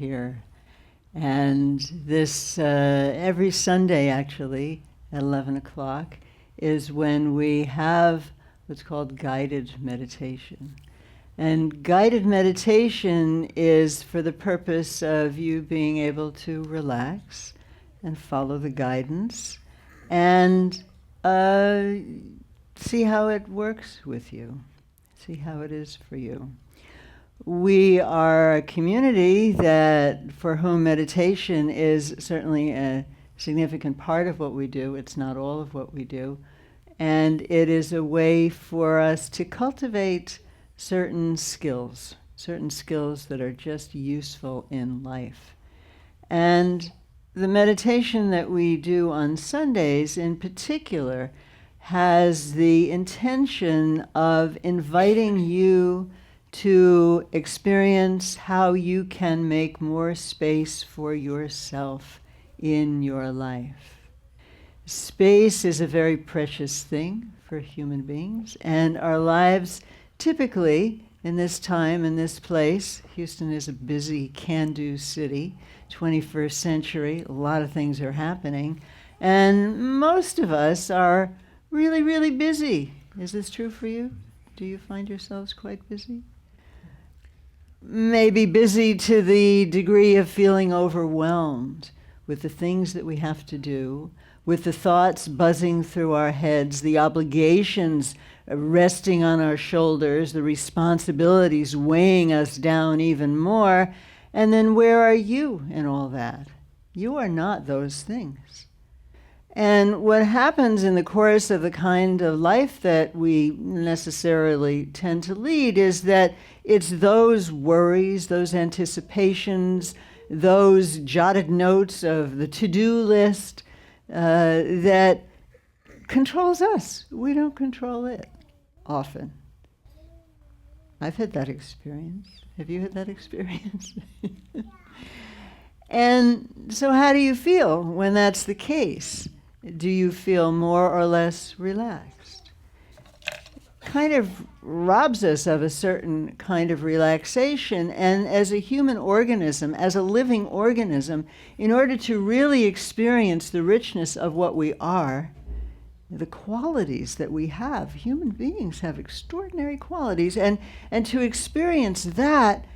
here. And this, every Sunday actually, at 11 o'clock, is when we have what's called guided meditation. And guided meditation is for the purpose of you being able to relax and follow the guidance and see how it works with you, see how it is for you. We are a community that, for whom meditation is certainly a significant part of what we do. It's not all of what we do. And it is a way for us to cultivate certain skills that are just useful in life. And the meditation that we do on Sundays in particular has the intention of inviting you to experience how you can make more space for yourself in your life. Space is a very precious thing for human beings, and our lives typically in this time, in this place, Houston is a busy can-do city, 21st century, a lot of things are happening, and most of us are really, really busy. Is this true for you? Do you find yourselves quite busy? Maybe busy to the degree of feeling overwhelmed with the things that we have to do, with the thoughts buzzing through our heads, the obligations resting on our shoulders, the responsibilities weighing us down even more. And then where are you in all that? You are not those things. And what happens in the course of the kind of life that we necessarily tend to lead is that it's those worries, those anticipations, those jotted notes of the to-do list that controls us. We don't control it often. I've had that experience. Have you had that experience? And so how do you feel when that's the case? Do you feel more or less relaxed? Kind of robs us of a certain kind of relaxation. And as a human organism, as a living organism, in order to really experience the richness of what we are, the qualities that we have, human beings have extraordinary qualities, and to experience that,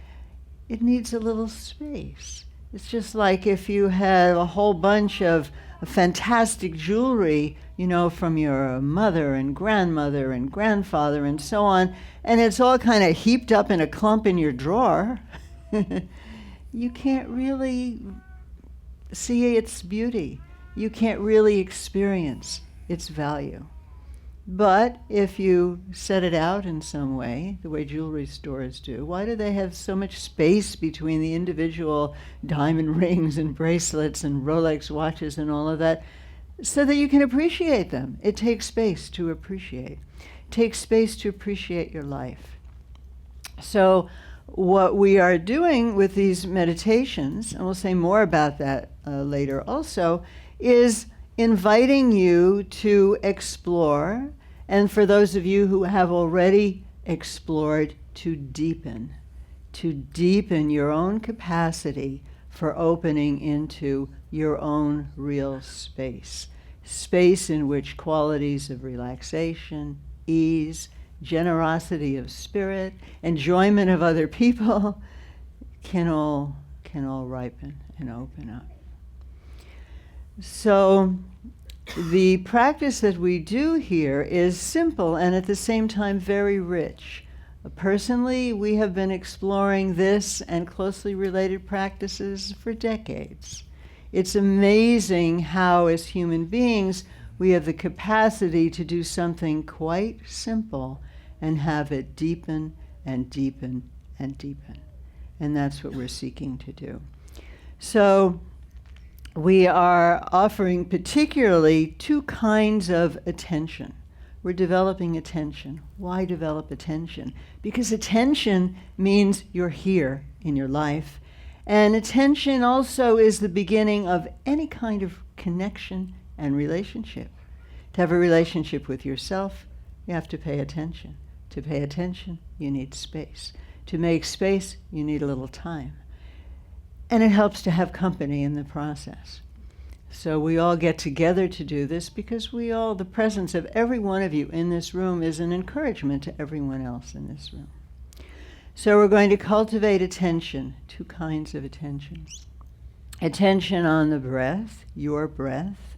it needs a little space. It's just like if you had a whole bunch of fantastic jewelry, you know, from your mother and grandmother and grandfather and so on, and it's all kind of heaped up in a clump in your drawer. You can't really see its beauty. You can't really experience its value. But if you set it out in some way, the way jewelry stores do, why do they have so much space between the individual diamond rings and bracelets and Rolex watches and all of that? So that you can appreciate them. It takes space to appreciate. It takes space to appreciate your life. So what we are doing with these meditations, and we'll say more about that later also, is inviting you to explore, and for those of you who have already explored, to deepen your own capacity for opening into your own real space in which qualities of relaxation, ease, generosity of spirit, enjoyment of other people can all ripen and open up. So the practice that we do here is simple and at the same time very rich. Personally, we have been exploring this and closely related practices for decades. It's amazing how, as human beings, we have the capacity to do something quite simple and have it deepen and deepen and deepen. And that's what we're seeking to do. So we are offering particularly two kinds of attention. We're developing attention. Why develop attention? Because attention means you're here in your life. And attention also is the beginning of any kind of connection and relationship. To have a relationship with yourself, you have to pay attention. To pay attention, you need space. To make space, you need a little time. And it helps to have company in the process. So we all get together to do this because the presence of every one of you in this room is an encouragement to everyone else in this room. So we're going to cultivate attention, two kinds of attentions. Attention on the breath, your breath,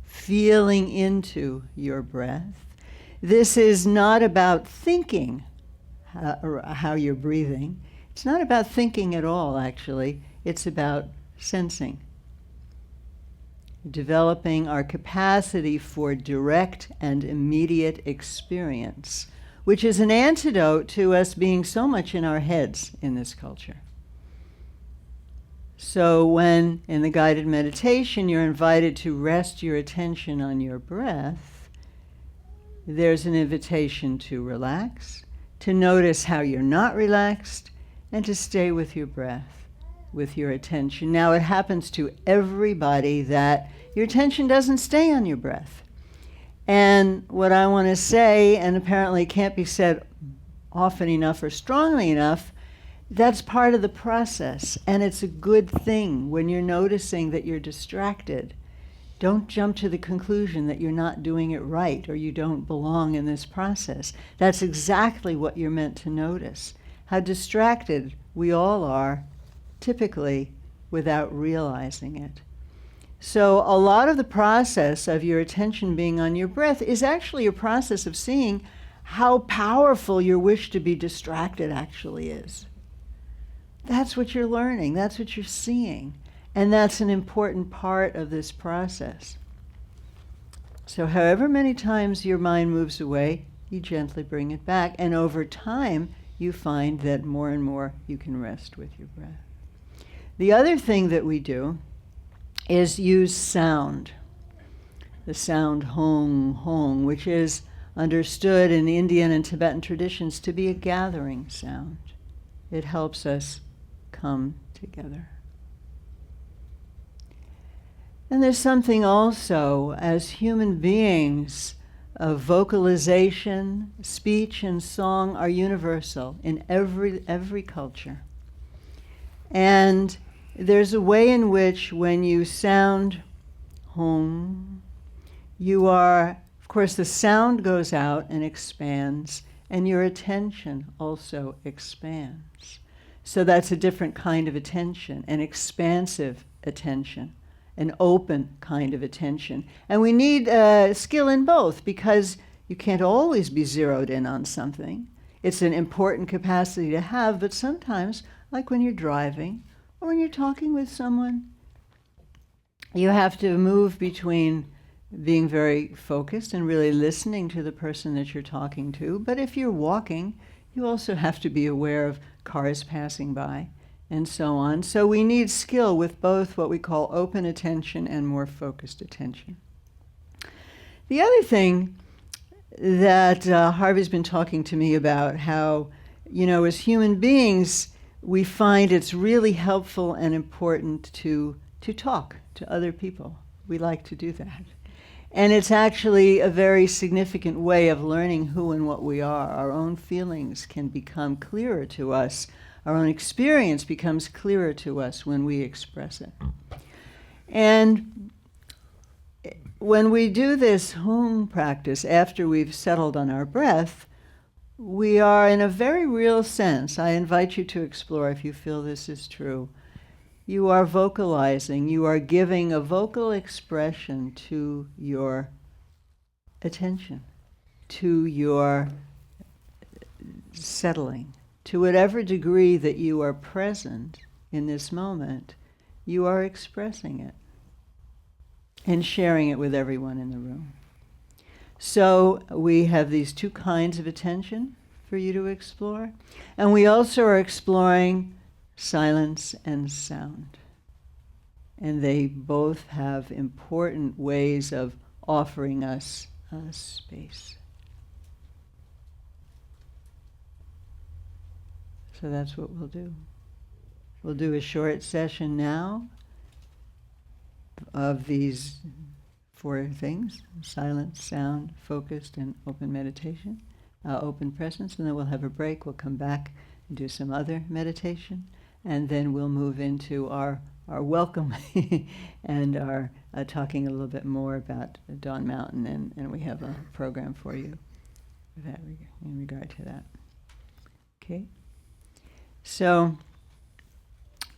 feeling into your breath. This is not about thinking how you're breathing. It's not about thinking at all, actually. It's about sensing. Developing our capacity for direct and immediate experience, which is an antidote to us being so much in our heads in this culture. So when, in the guided meditation, you're invited to rest your attention on your breath, there's an invitation to relax, to notice how you're not relaxed, and to stay with your breath, with your attention. Now, it happens to everybody that your attention doesn't stay on your breath. And what I want to say, and apparently can't be said often enough or strongly enough, that's part of the process. And it's a good thing when you're noticing that you're distracted. Don't jump to the conclusion that you're not doing it right or you don't belong in this process. That's exactly what you're meant to notice. How distracted we all are, typically without realizing it. So a lot of the process of your attention being on your breath is actually a process of seeing how powerful your wish to be distracted actually is. That's what you're learning. That's what you're seeing. And that's an important part of this process. So however many times your mind moves away, you gently bring it back. And over time, you find that more and more you can rest with your breath. The other thing that we do is use sound. The sound hong, hong, which is understood in the Indian and Tibetan traditions to be a gathering sound. It helps us come together. And there's something also, as human beings, vocalization, speech, and song are universal in every culture. And there's a way in which when you sound home, you are, of course, the sound goes out and expands, and your attention also expands. So that's a different kind of attention, an expansive attention, an open kind of attention. And we need skill in both because you can't always be zeroed in on something. It's an important capacity to have, but sometimes, like when you're driving, or when you're talking with someone, you have to move between being very focused and really listening to the person that you're talking to. But if you're walking, you also have to be aware of cars passing by and so on. So we need skill with both what we call open attention and more focused attention. The other thing that Harvey's been talking to me about, how, as human beings, we find it's really helpful and important to talk to other people. We like to do that. And it's actually a very significant way of learning who and what we are. Our own feelings can become clearer to us. Our own experience becomes clearer to us when we express it. And when we do this hum practice after we've settled on our breath, we are, in a very real sense, I invite you to explore if you feel this is true, you are vocalizing, you are giving a vocal expression to your attention, to your settling. To whatever degree that you are present in this moment, you are expressing it and sharing it with everyone in the room. So we have these two kinds of attention for you to explore. And we also are exploring silence and sound. And they both have important ways of offering us space. So that's what we'll do. We'll do a short session now of these 4 things: silence, sound, focused, and open meditation, open presence, and then we'll have a break. We'll come back and do some other meditation, and then we'll move into our welcome and our talking a little bit more about Dawn Mountain, and we have a program for you in regard to that. Okay? So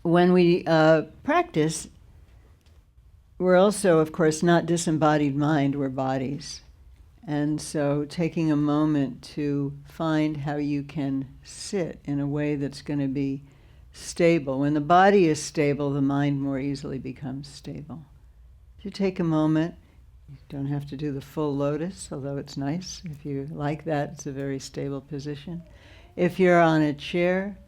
when we practice, we're also, of course, not disembodied mind, we're bodies. And so taking a moment to find how you can sit in a way that's going to be stable. When the body is stable, the mind more easily becomes stable. If you take a moment, you don't have to do the full lotus, although it's nice. If you like that, it's a very stable position. If you're on a chair,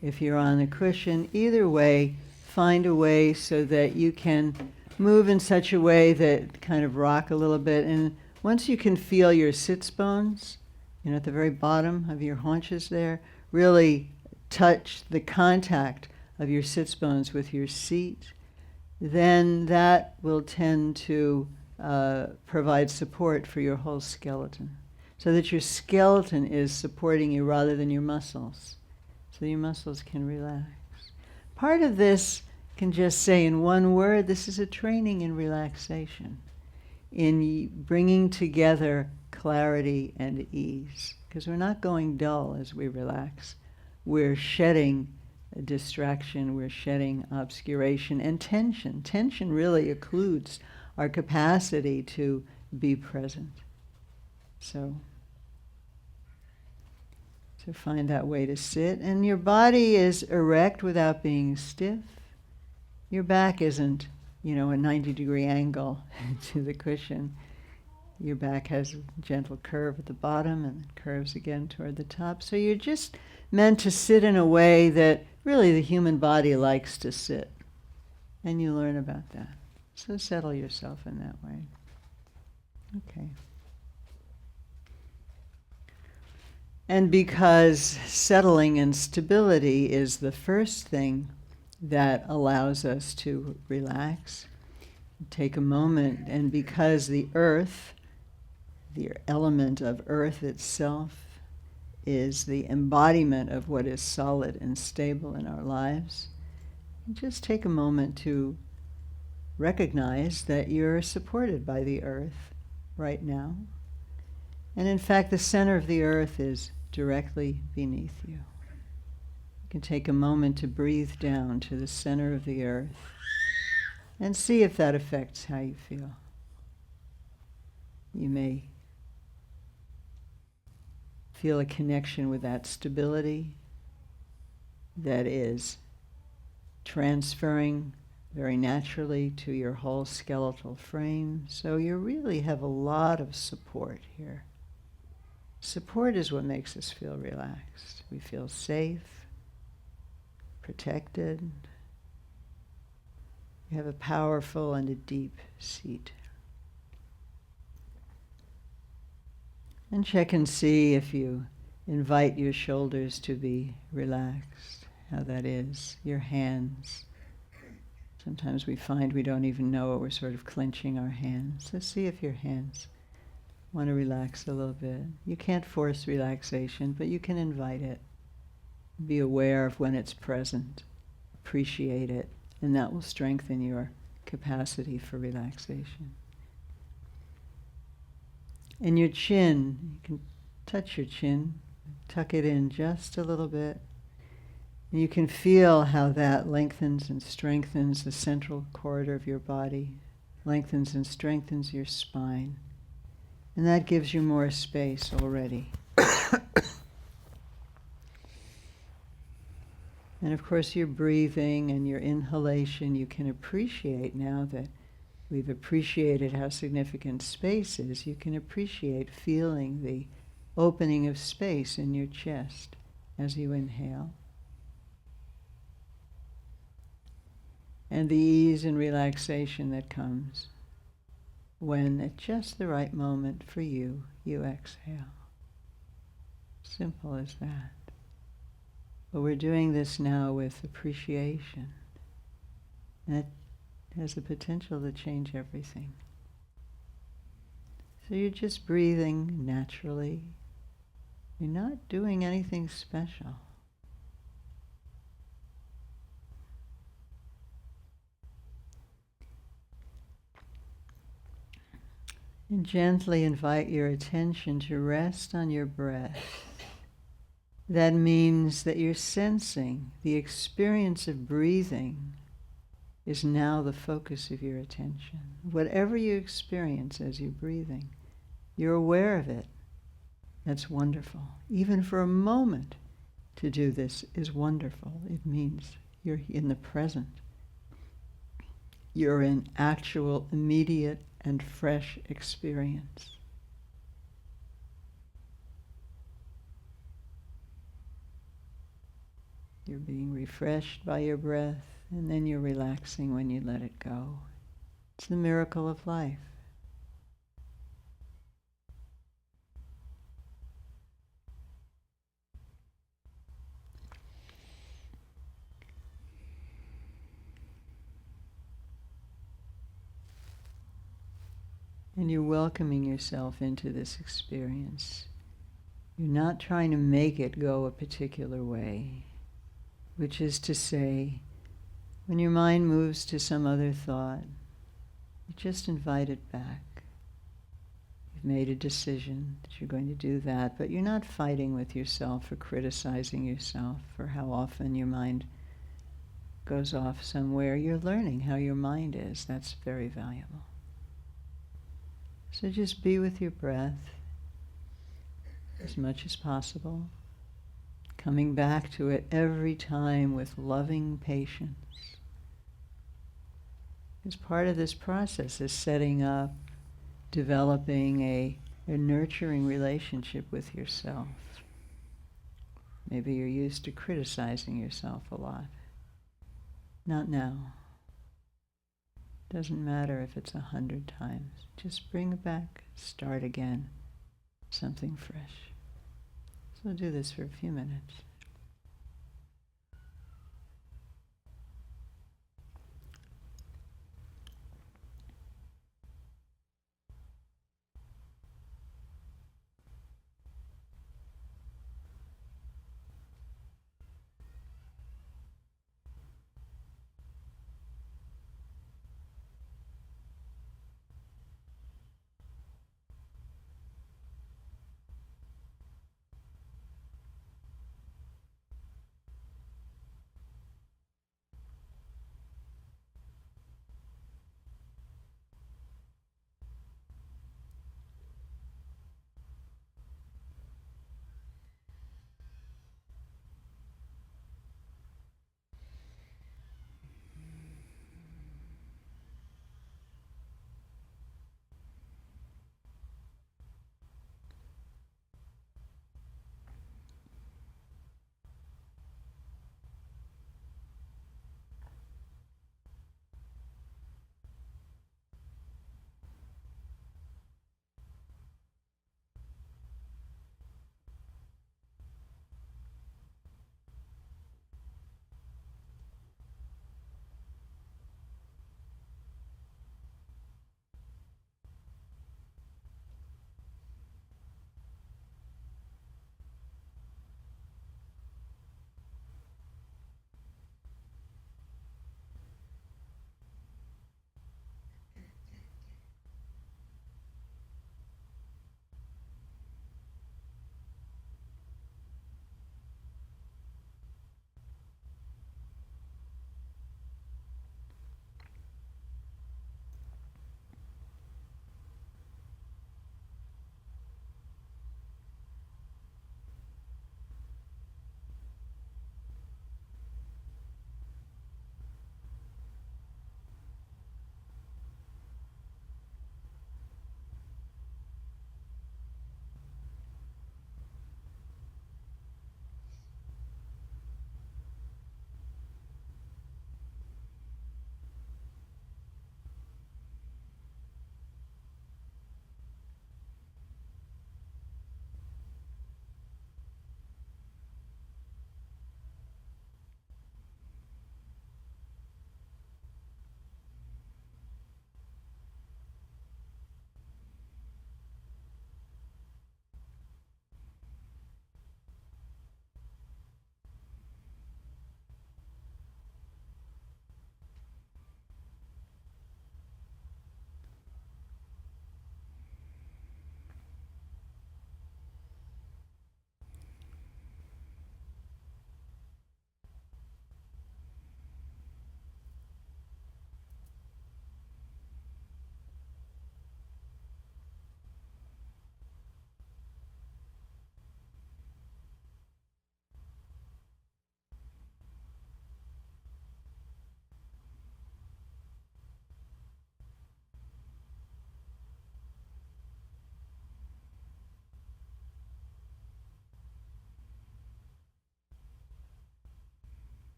if you're on a cushion, either way, find a way so that you can move in such a way that kind of rock a little bit. And once you can feel your sits bones, at the very bottom of your haunches there, really touch the contact of your sits bones with your seat, then that will tend to provide support for your whole skeleton, so that your skeleton is supporting you rather than your muscles, so your muscles can relax. Part of this can just say in one word, this is a training in relaxation, in bringing together clarity and ease, because we're not going dull as we relax. We're shedding distraction, we're shedding obscuration and tension. Tension really occludes our capacity to be present. So find that way to sit. And your body is erect without being stiff. Your back isn't, a 90-degree angle to the cushion. Your back has a gentle curve at the bottom and curves again toward the top. So you're just meant to sit in a way that really the human body likes to sit. And you learn about that. So settle yourself in that way. Okay. And because settling and stability is the first thing that allows us to relax, take a moment, and because the earth, the element of earth itself, is the embodiment of what is solid and stable in our lives, just take a moment to recognize that you're supported by the earth right now. And in fact, the center of the earth is directly beneath you. You can take a moment to breathe down to the center of the earth and see if that affects how you feel. You may feel a connection with that stability that is transferring very naturally to your whole skeletal frame. So you really have a lot of support here. Support is what makes us feel relaxed. We feel safe, protected. You have a powerful and a deep seat. And check and see if you invite your shoulders to be relaxed, how that is. Your hands. Sometimes we find we don't even know it. We're sort of clenching our hands. So see if your hands want to relax a little bit. You can't force relaxation, but you can invite it. Be aware of when it's present. Appreciate it, and that will strengthen your capacity for relaxation. And your chin, you can touch your chin, tuck it in just a little bit. And you can feel how that lengthens and strengthens the central corridor of your body, lengthens and strengthens your spine. And that gives you more space already. And of course your breathing and your inhalation, you can appreciate now that we've appreciated how significant space is. You can appreciate feeling the opening of space in your chest as you inhale. And the ease and relaxation that comes when at just the right moment for you, you exhale. Simple as that. But we're doing this now with appreciation. And it has the potential to change everything. So you're just breathing naturally. You're not doing anything special. And gently invite your attention to rest on your breath. That means that you're sensing the experience of breathing is now the focus of your attention. Whatever you experience as you're breathing, you're aware of it. That's wonderful. Even for a moment to do this is wonderful. It means you're in the present. You're in actual, immediate, and fresh experience. You're being refreshed by your breath, and then you're relaxing when you let it go. It's the miracle of life. And you're welcoming yourself into this experience. You're not trying to make it go a particular way, which is to say, when your mind moves to some other thought, you just invite it back. You've made a decision that you're going to do that, but you're not fighting with yourself or criticizing yourself for how often your mind goes off somewhere. You're learning how your mind is. That's very valuable. So just be with your breath as much as possible, coming back to it every time with loving patience. Because part of this process is setting up, developing a nurturing relationship with yourself. Maybe you're used to criticizing yourself a lot. Not now. Doesn't matter if it's 100 times. Just bring it back, start again, something fresh. So do this for a few minutes.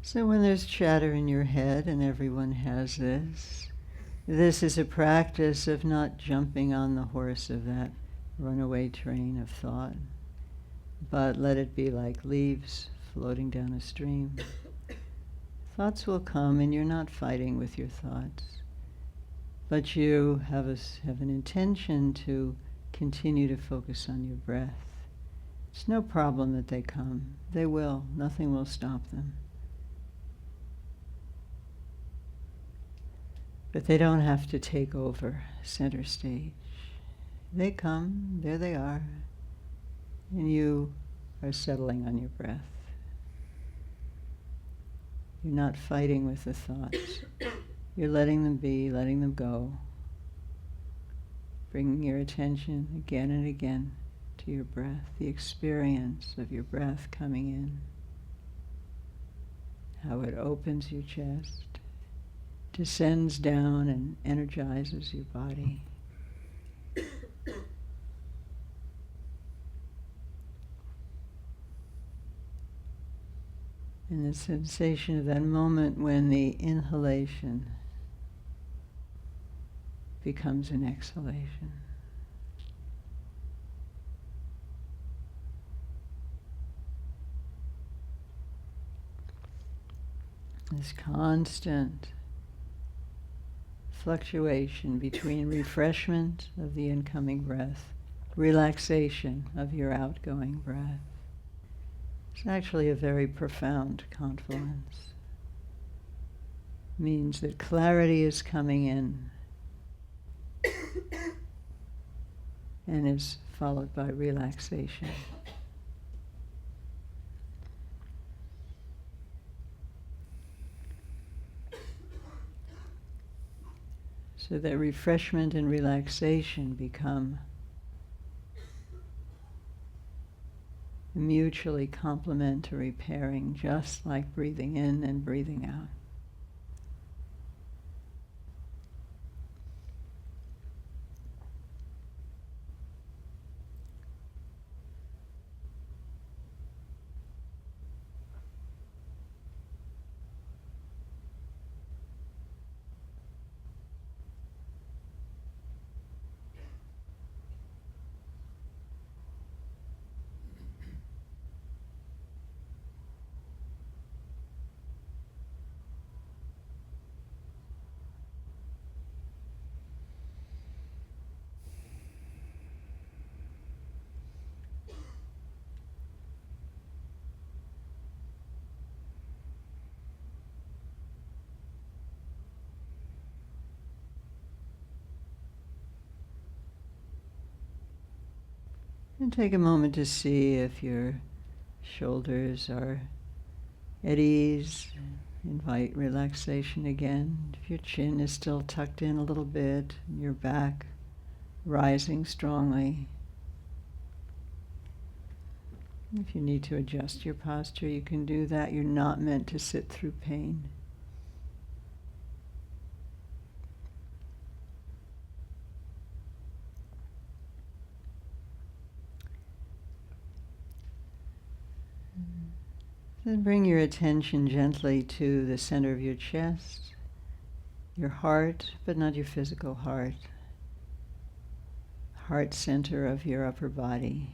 So when there's chatter in your head, and everyone has this is a practice of not jumping on the horse of that runaway train of thought, but let it be like leaves floating down a stream. Thoughts will come, and you're not fighting with your thoughts, but you have an intention to continue to focus on your breath. It's no problem that they come. They will. Nothing will stop them. But they don't have to take over center stage. They come, there they are, and you are settling on your breath. You're not fighting with the thoughts. You're letting them be, letting them go, bringing your attention again and again to your breath, the experience of your breath coming in, how it opens your chest, descends down and energizes your body. And the sensation of that moment when the inhalation becomes an exhalation. This constant fluctuation between refreshment of the incoming breath, relaxation of your outgoing breath. It's actually a very profound confluence. It means that clarity is coming in and is followed by relaxation. So that refreshment and relaxation become a mutually complementary pairing, just like breathing in and breathing out. And take a moment to see if your shoulders are at ease. Invite relaxation again. If your chin is still tucked in a little bit, and your back rising strongly. If you need to adjust your posture, you can do that. You're not meant to sit through pain. Then bring your attention gently to the center of your chest, your heart, but not your physical heart center of your upper body.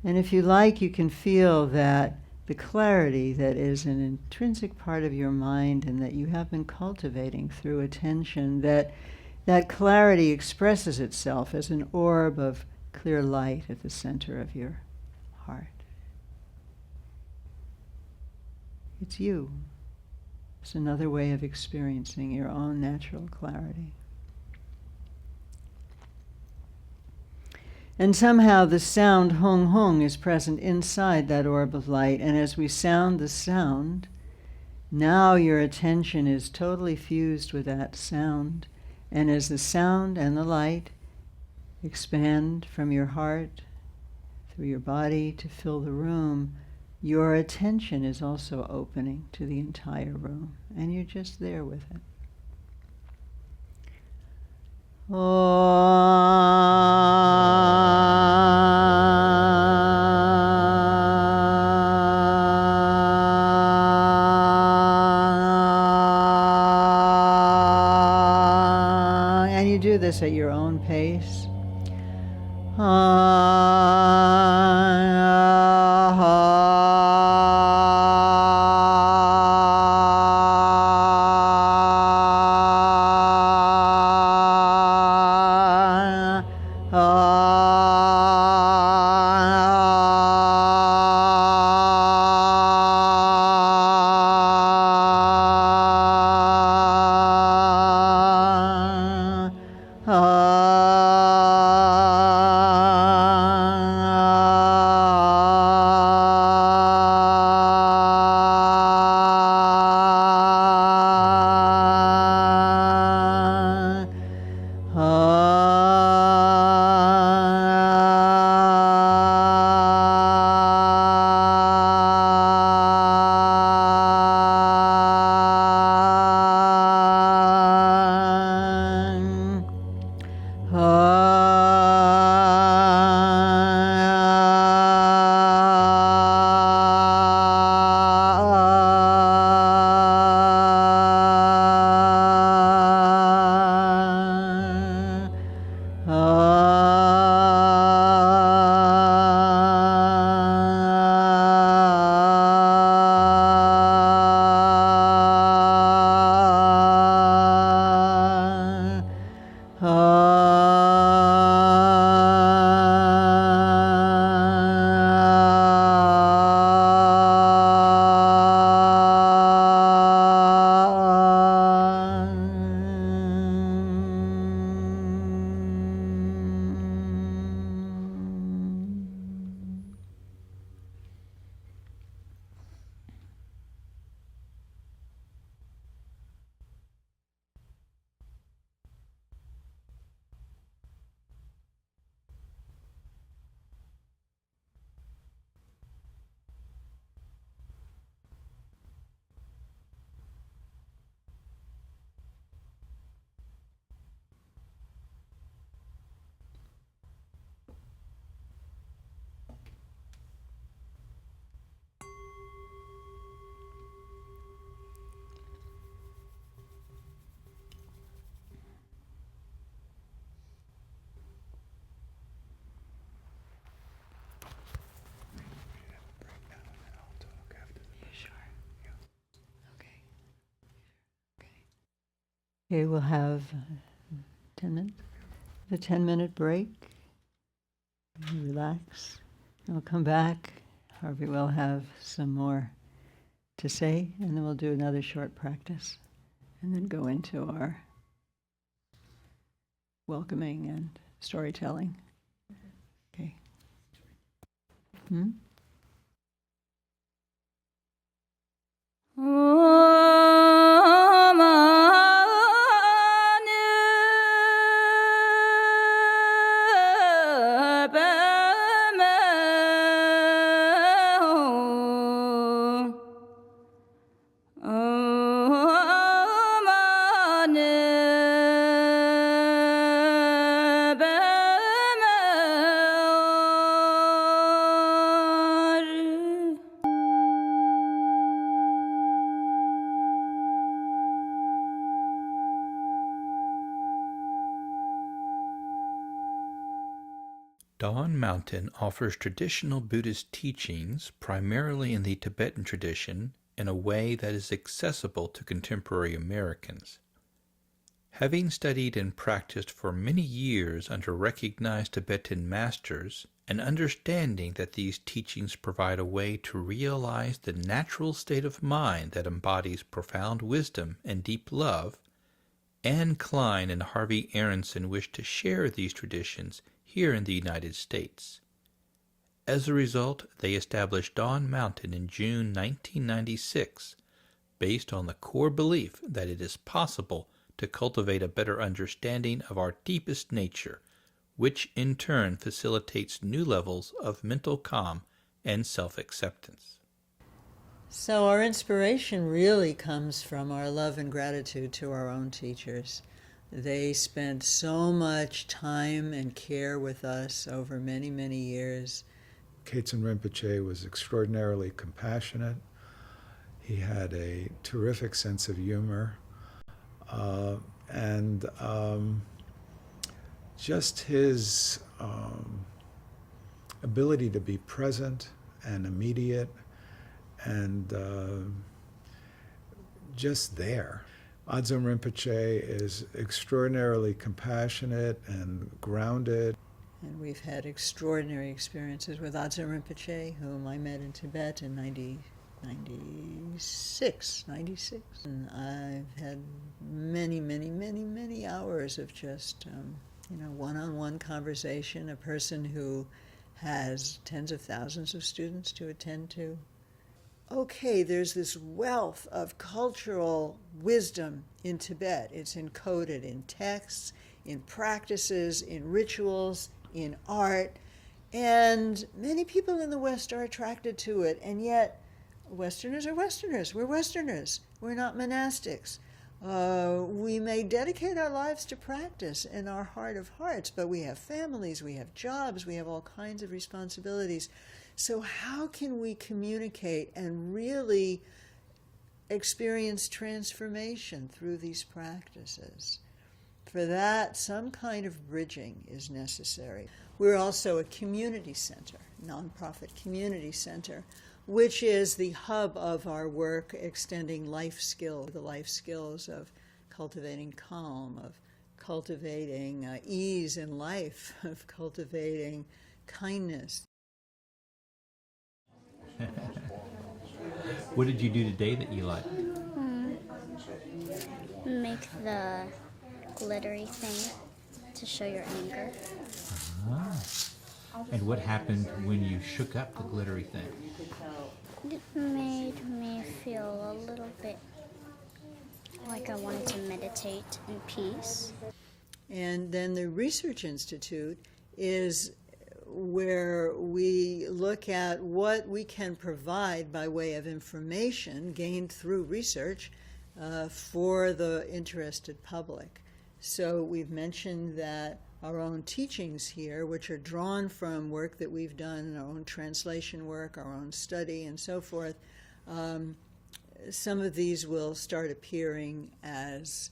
And if you like, you can feel that the clarity that is an intrinsic part of your mind and that you have been cultivating through attention, that clarity expresses itself as an orb of clear light at the center of your heart. It's you. It's another way of experiencing your own natural clarity. And somehow the sound hong hong is present inside that orb of light, and as we sound the sound, now your attention is totally fused with that sound, and as the sound and the light expand from your heart through your body to fill the room, your attention is also opening to the entire room, and you're just there with it. Om. this at your own pace. Okay, we'll have 10 minutes. A 10-minute break. Relax. We'll come back. Harvey will have some more to say, and then we'll do another short practice, and then go into our welcoming and storytelling. Okay. Dawn Mountain offers traditional Buddhist teachings, primarily in the Tibetan tradition, in a way that is accessible to contemporary Americans. Having studied and practiced for many years under recognized Tibetan masters, and understanding that these teachings provide a way to realize the natural state of mind that embodies profound wisdom and deep love, Anne Klein and Harvey Aronson wished to share these traditions here in the United States. As a result, they established Dawn Mountain in June 1996, based on the core belief that it is possible to cultivate a better understanding of our deepest nature, which in turn facilitates new levels of mental calm and self-acceptance. So our inspiration really comes from our love and gratitude to our own teachers. They spent so much time and care with us over many, many years. Kaizen Rinpoche was extraordinarily compassionate. He had a terrific sense of humor. And just his ability to be present and immediate and just there. Adzom Rinpoche is extraordinarily compassionate and grounded. And we've had extraordinary experiences with Adzom Rinpoche, whom I met in Tibet in 96. And I've had many hours of just, one-on-one conversation, a person who has tens of thousands of students to attend to. Okay, there's this wealth of cultural wisdom in Tibet. It's encoded in texts, in practices, in rituals, in art, and many people in the West are attracted to it, and yet Westerners are Westerners. We're Westerners. We're not monastics. We may dedicate our lives to practice in our heart of hearts, but we have families, we have jobs, we have all kinds of responsibilities. So how can we communicate and really experience transformation through these practices? For that, some kind of bridging is necessary. We're also a community center, nonprofit community center, which is the hub of our work extending life skills, the life skills of cultivating calm, of cultivating ease in life, of cultivating kindness. What did you do today that you liked? Make the glittery thing to show your anger. And what happened when you shook up the glittery thing? It made me feel a little bit like I wanted to meditate in peace. And then the Research Institute is where we look at what we can provide by way of information gained through research for the interested public. So we've mentioned that our own teachings here, which are drawn from work that we've done, our own translation work, our own study, and so forth, some of these will start appearing as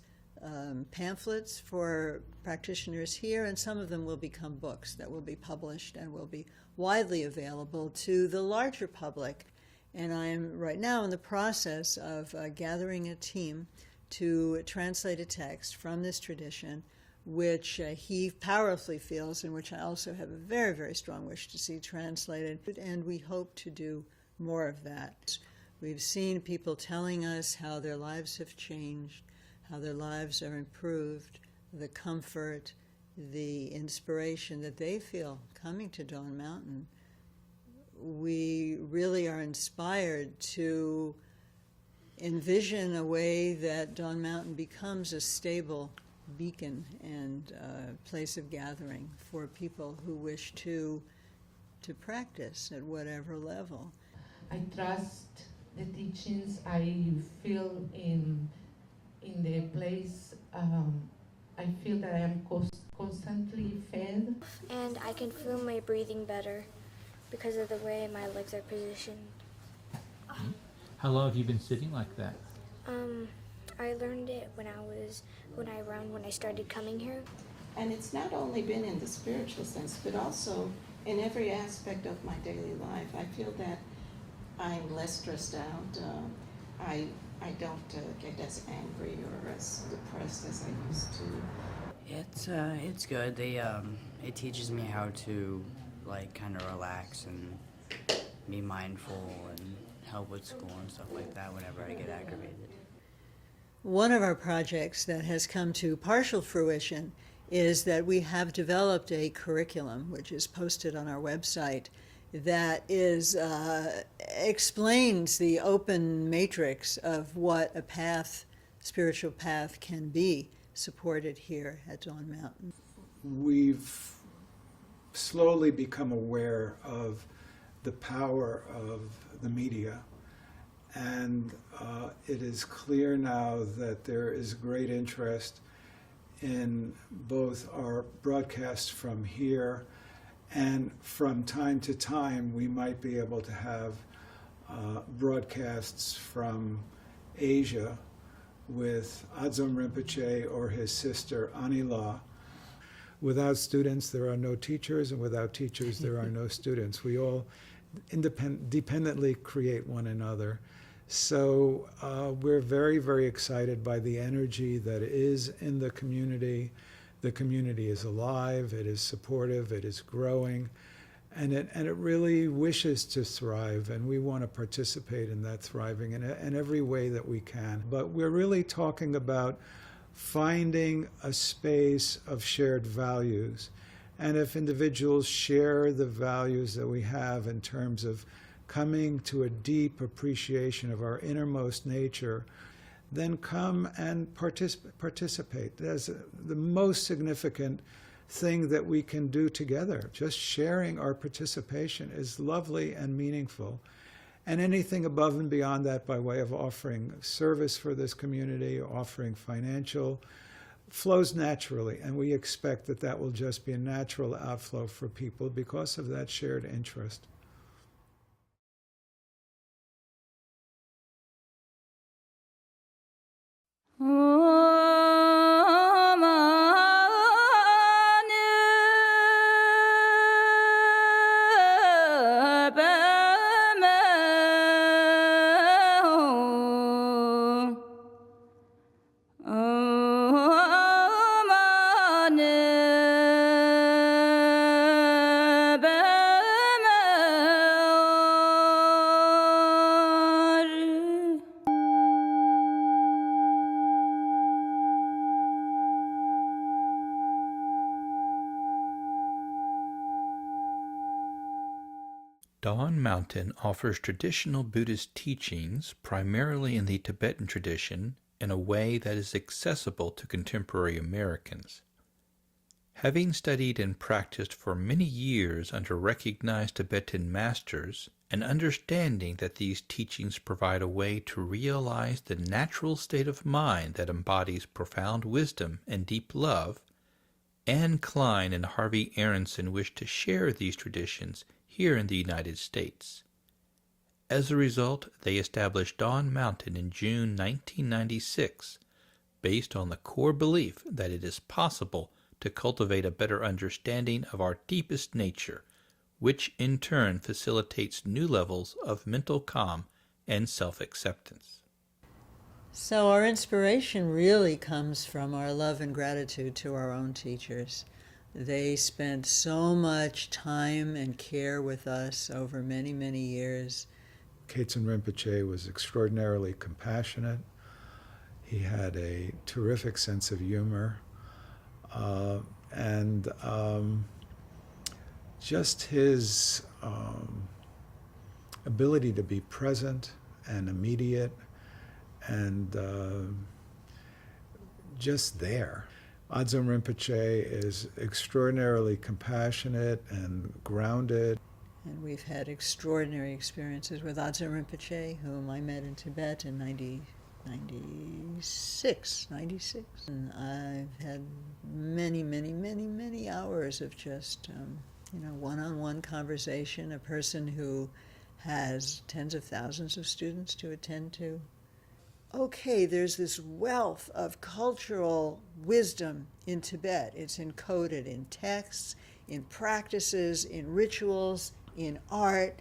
pamphlets for practitioners here, and some of them will become books that will be published and will be widely available to the larger public. And I am right now in the process of gathering a team to translate a text from this tradition, which he powerfully feels, and which I also have a very, very strong wish to see translated. And we hope to do more of that. We've seen people telling us how their lives have changed, how their lives are improved, the comfort, the inspiration that they feel coming to Dawn Mountain. We really are inspired to envision a way that Dawn Mountain becomes a stable beacon and place of gathering for people who wish to practice at whatever level. I trust the teachings. I feel in the place. I feel that I am constantly fed. And I can feel my breathing better because of the way my legs are positioned. How long have you been sitting like that? I learned it when I started coming here. And it's not only been in the spiritual sense, but also in every aspect of my daily life. I feel that I'm less stressed out. I don't get as angry or as depressed as I used to. It's good. It teaches me how to kind of relax and be mindful and help with school and stuff like that whenever I get aggravated. One of our projects that has come to partial fruition is that we have developed a curriculum, which is posted on our website, that is explains the open matrix of what a path, spiritual path, can be supported here at Dawn Mountain. We've slowly become aware of the power of the media, and it is clear now that there is great interest in both our broadcasts from here, and from time to time we might be able to have broadcasts from Asia with Adzom Rinpoche or his sister Anila. Without students, there are no teachers, and without teachers, there are no students. We all dependently create one another. So we're very, very excited by the energy that is in the community. The community is alive, it is supportive, it is growing, and it really wishes to thrive, and we want to participate in that thriving in every way that we can. But we're really talking about finding a space of shared values. And if individuals share the values that we have in terms of coming to a deep appreciation of our innermost nature, then come and participate. That's the most significant thing that we can do together. Just sharing our participation is lovely and meaningful. And anything above and beyond that by way of offering service for this community, offering financial, flows naturally. And we expect that that will just be a natural outflow for people because of that shared interest. Dawn Mountain offers traditional Buddhist teachings primarily in the Tibetan tradition in a way that is accessible to contemporary Americans. Having studied and practiced for many years under recognized Tibetan masters, and understanding that these teachings provide a way to realize the natural state of mind that embodies profound wisdom and deep love, Anne Klein and Harvey Aronson wished to share these traditions here in the United States. As a result, they established Dawn Mountain in June 1996, based on the core belief that it is possible to cultivate a better understanding of our deepest nature, which in turn facilitates new levels of mental calm and self-acceptance. So our inspiration really comes from our love and gratitude to our own teachers. They spent so much time and care with us over many, many years. Kaizen Rinpoche was extraordinarily compassionate. He had a terrific sense of humor. And just his ability to be present and immediate and just there. Adzon Rinpoche is extraordinarily compassionate and grounded. And we've had extraordinary experiences with Adzon Rinpoche, whom I met in Tibet in 96. And I've had many, many, many, many hours of just, one-on-one conversation, a person who has tens of thousands of students to attend to. Okay, there's this wealth of cultural wisdom in Tibet. It's encoded in texts, in practices, in rituals, in art,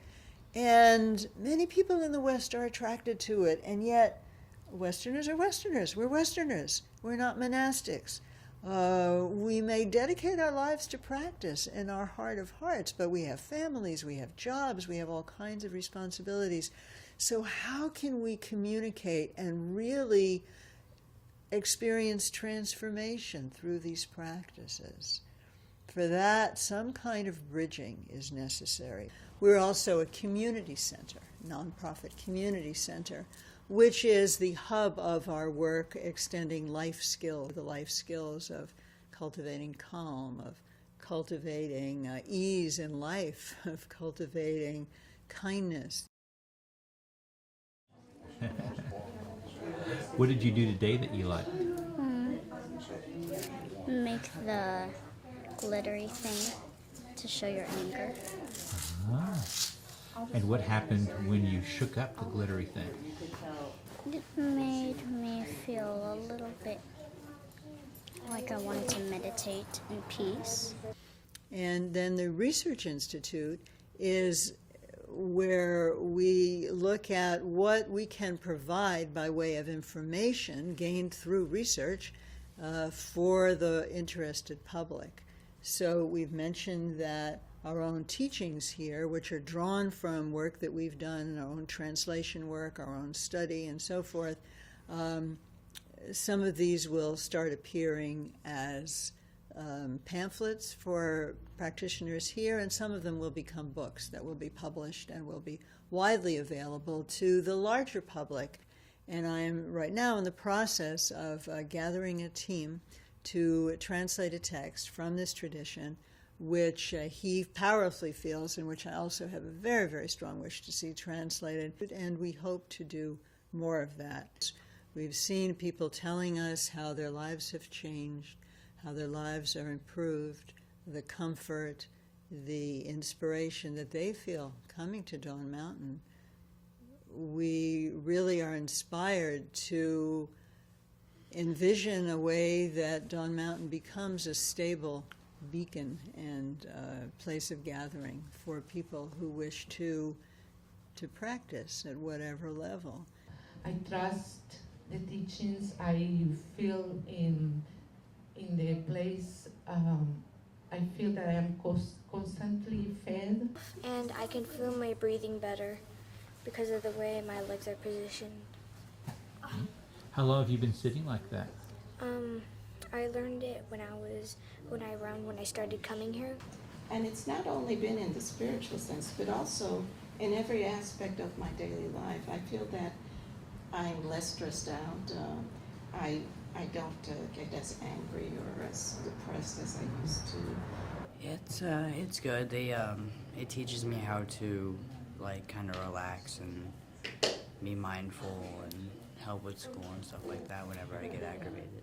and many people in the West are attracted to it, and yet Westerners are Westerners. We're Westerners. We're not monastics. We may dedicate our lives to practice in our heart of hearts, but we have families, we have jobs, we have all kinds of responsibilities. So how can we communicate and really experience transformation through these practices? For that, some kind of bridging is necessary. We're also a community center, nonprofit community center, which is the hub of our work extending life skills, the life skills of cultivating calm, of cultivating ease in life, of cultivating kindness. What did you do today that you liked? Make the glittery thing to show your anger. And what happened when you shook up the glittery thing? It made me feel a little bit Like I wanted to meditate in peace. And then the Research Institute is where we look at what we can provide by way of information gained through research for the interested public. So we've mentioned that our own teachings here, which are drawn from work that we've done, our own translation work, our own study, and so forth, some of these will start appearing as pamphlets for practitioners here, and some of them will become books that will be published and will be widely available to the larger public. And I am right now in the process of gathering a team to translate a text from this tradition, which he powerfully feels, and which I also have a very, very strong wish to see translated, and we hope to do more of that. We've seen people telling us how their lives have changed, how their lives are improved, the comfort, the inspiration that they feel coming to Dawn Mountain. We really are inspired to envision a way that Dawn Mountain becomes a stable beacon and place of gathering for people who wish to practice at whatever level. I trust the teachings. I feel in the place. I feel that I am constantly fed. And I can feel my breathing better because of the way my legs are positioned. How long have you been sitting like that? I learned it when I started coming here. And it's not only been in the spiritual sense, but also in every aspect of my daily life. I feel that I'm less stressed out. I don't get as angry or as depressed as I used to. It's good. It teaches me how to kind of relax and be mindful and help with school and stuff like that whenever I get aggravated.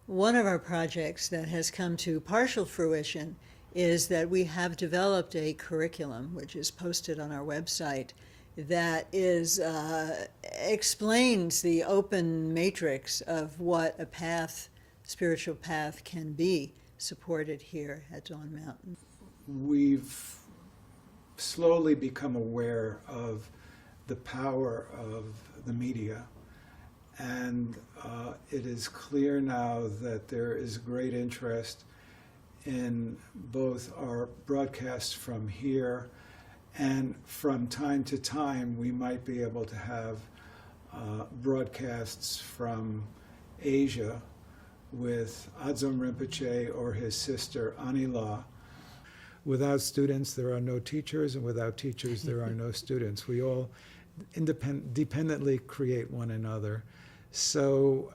One of our projects that has come to partial fruition is that we have developed a curriculum, which is posted on our website, that explains the open matrix of what a spiritual path can be, supported here at Dawn Mountain. We've slowly become aware of the power of the media, and it is clear now that there is great interest in both our broadcasts from here, and from time to time we might be able to have broadcasts from Asia with Adzom Rinpoche or his sister Anila. Without students there are no teachers, and without teachers there are no students. We all dependently create one another. So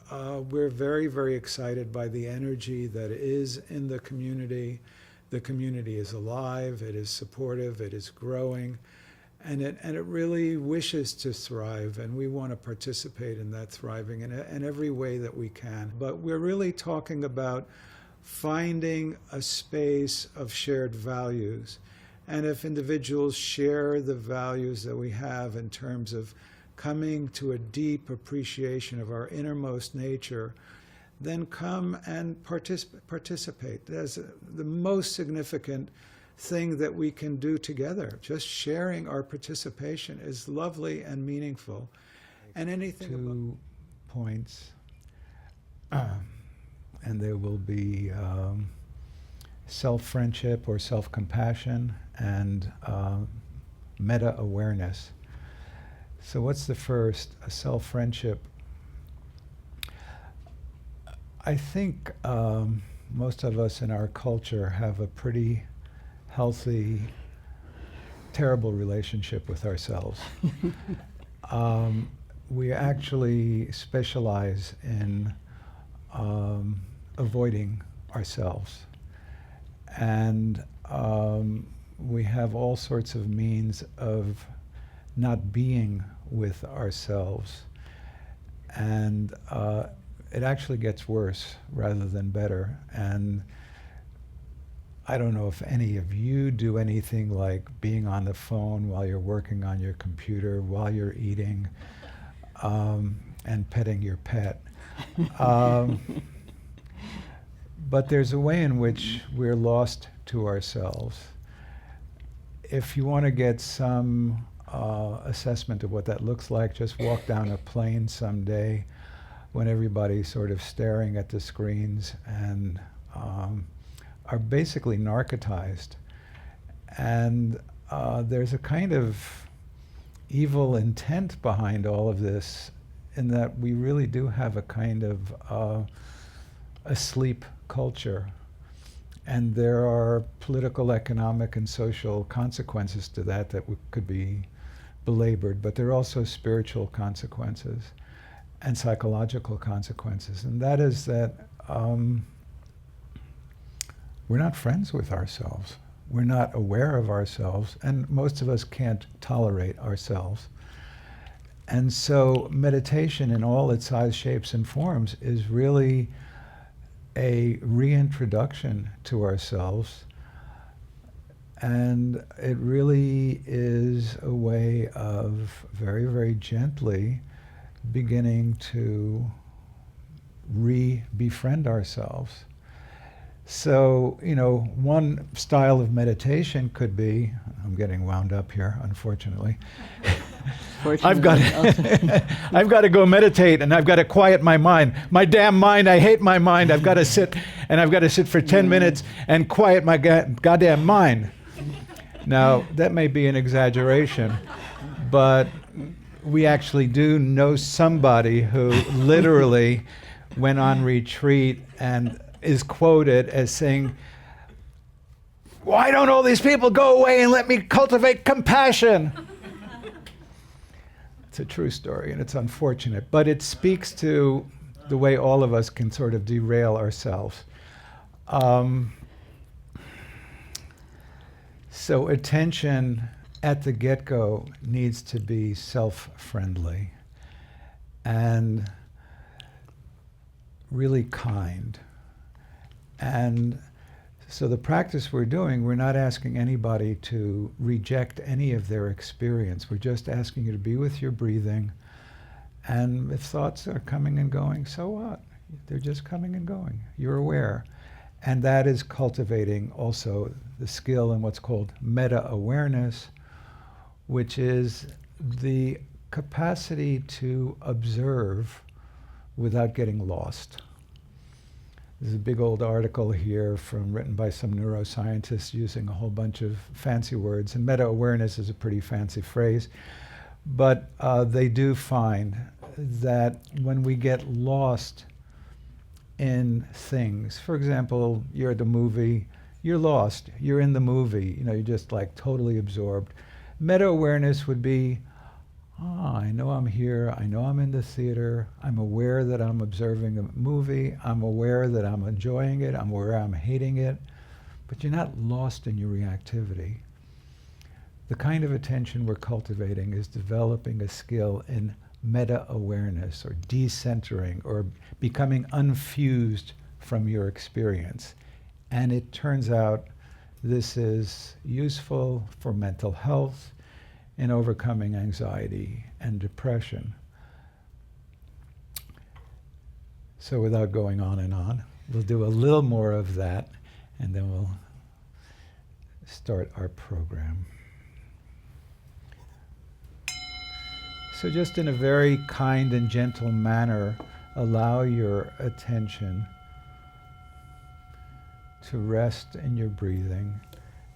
we're very, very excited by the energy that is in the community. The community is alive, it is supportive, it is growing, and it really wishes to thrive, and we want to participate in that thriving in every way that we can. But we're really talking about finding a space of shared values. And if individuals share the values that we have in terms of coming to a deep appreciation of our innermost nature, then come and participate. That's the most significant thing that we can do together. Just sharing our participation is lovely and meaningful. And anything 2 points, and there will be self-friendship or self-compassion and meta-awareness. So what's the first? A self-friendship. I think most of us in our culture have a pretty healthy, terrible relationship with ourselves. We actually specialize in avoiding ourselves. And we have all sorts of means of not being with ourselves. And it actually gets worse rather than better. And I don't know if any of you do anything like being on the phone while you're working on your computer, while you're eating, and petting your pet. But there's a way in which we're lost to ourselves. If you want to get some assessment of what that looks like, just walk down a plane someday when everybody's sort of staring at the screens and are basically narcotized. And there's a kind of evil intent behind all of this, in that we really do have a kind of a sleep culture. And there are political, economic, and social consequences to that could be belabored, but there are also spiritual consequences and psychological consequences. And that is that we're not friends with ourselves. We're not aware of ourselves, and most of us can't tolerate ourselves. And so meditation in all its size, shapes, and forms is really a reintroduction to ourselves. And it really is a way of very, very gently beginning to befriend ourselves. So, one style of meditation could be, I'm getting wound up here, unfortunately. I've got to go meditate, and I've got to quiet my mind. My damn mind, I hate my mind. I've got to sit for 10 minutes and quiet my goddamn mind. Now, that may be an exaggeration, but we actually do know somebody who literally went on retreat and is quoted as saying, "Why don't all these people go away and let me cultivate compassion?" It's a true story, and it's unfortunate, but it speaks to the way all of us can sort of derail ourselves. So attention at the get-go needs to be self-friendly and really kind. And so the practice we're doing, we're not asking anybody to reject any of their experience. We're just asking you to be with your breathing. And if thoughts are coming and going, so what? They're just coming and going. You're aware. And that is cultivating also the skill in what's called meta-awareness, which is the capacity to observe without getting lost. There's a big old article here written by some neuroscientists using a whole bunch of fancy words, and meta-awareness is a pretty fancy phrase. But they do find that when we get lost in things, for example, you're at a movie, you're lost, you're in the movie, you're just like totally absorbed. Meta-awareness would be, I know I'm here, I know I'm in the theater, I'm aware that I'm observing a movie, I'm aware that I'm enjoying it, I'm aware I'm hating it, but you're not lost in your reactivity. The kind of attention we're cultivating is developing a skill in meta-awareness, or decentering, or becoming unfused from your experience. And it turns out this is useful for mental health, in overcoming anxiety and depression. So without going on, we'll do a little more of that, and then we'll start our program. So just in a very kind and gentle manner, allow your attention to rest in your breathing.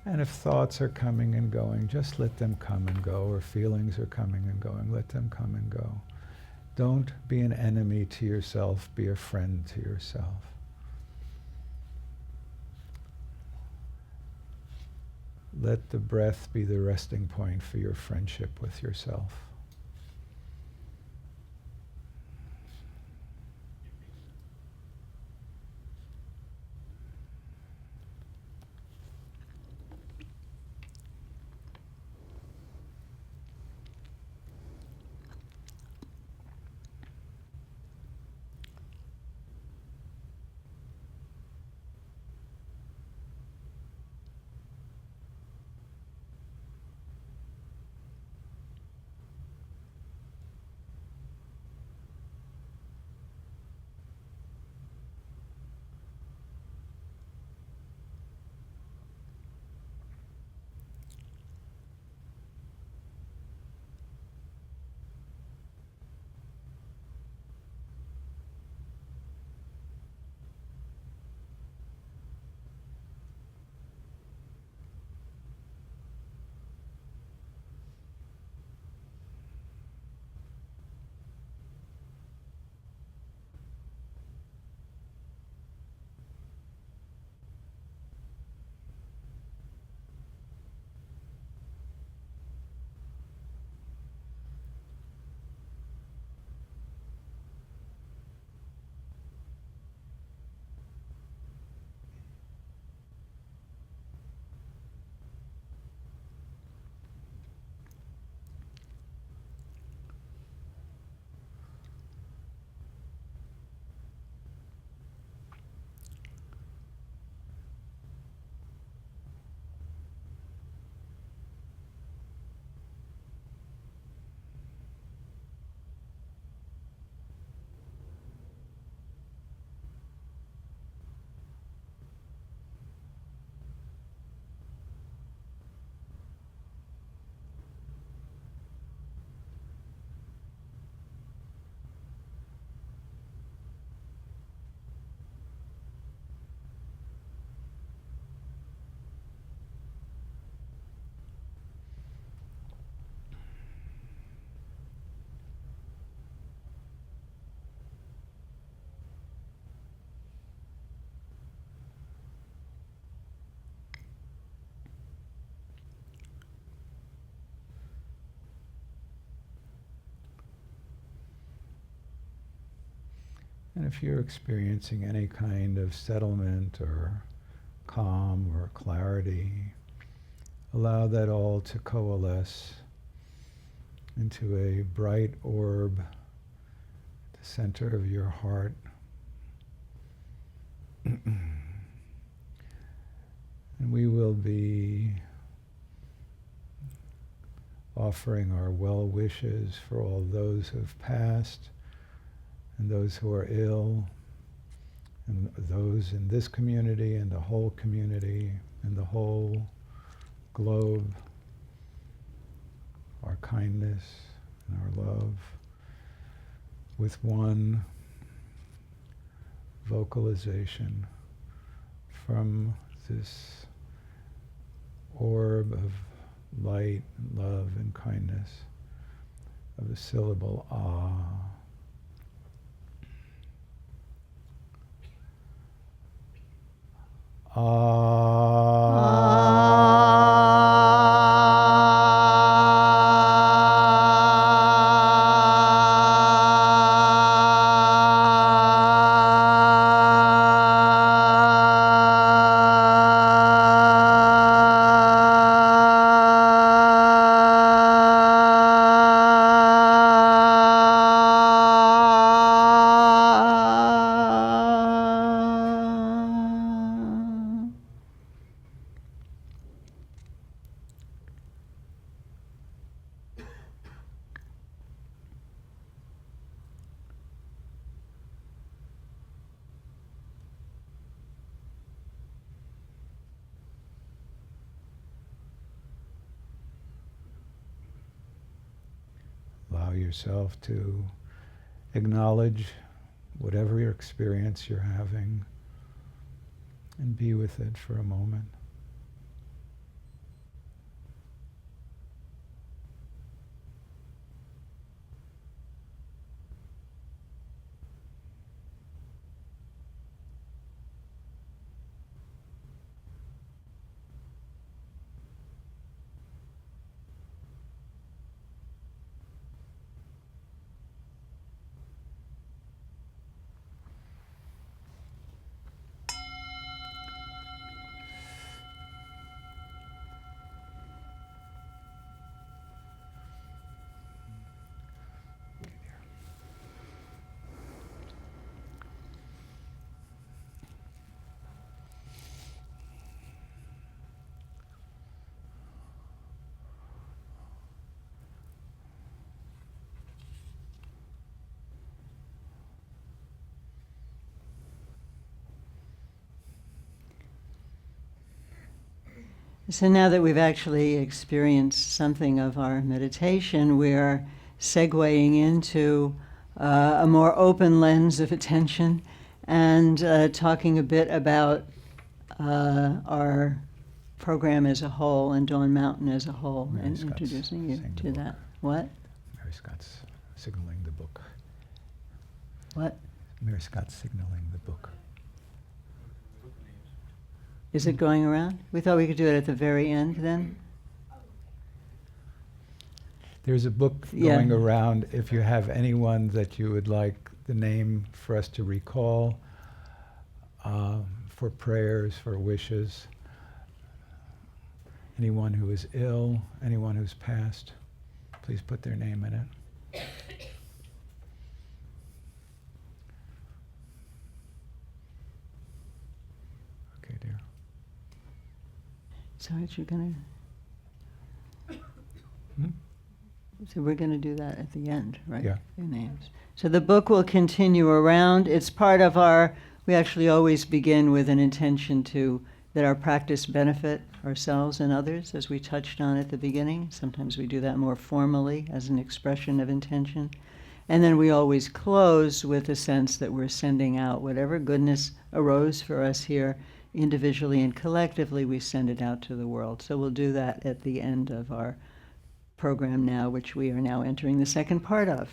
And if thoughts are coming and going, just let them come and go, or feelings are coming and going, let them come and go. Don't be an enemy to yourself, be a friend to yourself. Let the breath be the resting point for your friendship with yourself. And if you're experiencing any kind of settlement or calm or clarity, allow that all to coalesce into a bright orb at the center of your heart. And we will be offering our well wishes for all those who have passed and those who are ill, and those in this community and the whole community and the whole globe, our kindness and our love, with one vocalization from this orb of light and love and kindness of the syllable ah. Allow yourself to acknowledge whatever your experience you're having and be with it for a moment. So now that we've actually experienced something of our meditation, we're segueing into a more open lens of attention and talking a bit about our program as a whole and Dawn Mountain as a whole, Mary and Scott's introducing you saying the to book. that. What? Mary Scott's signaling the book. What? Mary Scott's signaling the book. Is it going around? We thought we could do it at the very end then? There's a book Yeah. going around. If you have anyone that you would like the name for us to recall, for prayers, for wishes, anyone who is ill, anyone who's passed, please put their name in it. Okay, dear. So what you're gonna? Hmm? So we're gonna do that at the end, right? Yeah. Your names. So the book will continue around. It's part of our. We actually always begin with an intention that our practice benefit ourselves and others, as we touched on at the beginning. Sometimes we do that more formally as an expression of intention. And then we always close with a sense that we're sending out whatever goodness arose for us here individually and collectively, we send it out to the world. So we'll do that at the end of our program now, which we are now entering the second part of.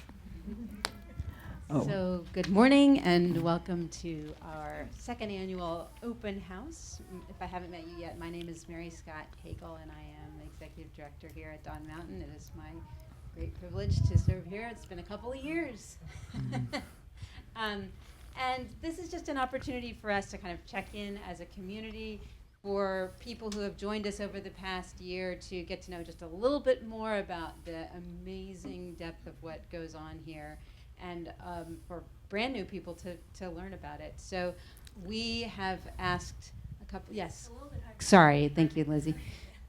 Oh. So good morning and welcome to our second annual open house. If I haven't met you yet, my name is Mary Scott Hagel and I am the Executive Director here at Dawn Mountain. It is my great privilege to serve here. It's been a couple of years. And this is just an opportunity for us to kind of check in as a community, for people who have joined us over the past year to get to know just a little bit more about the amazing depth of what goes on here, and for brand new people to learn about it. So we have asked a couple, yes. Sorry, thank you, Lizzie.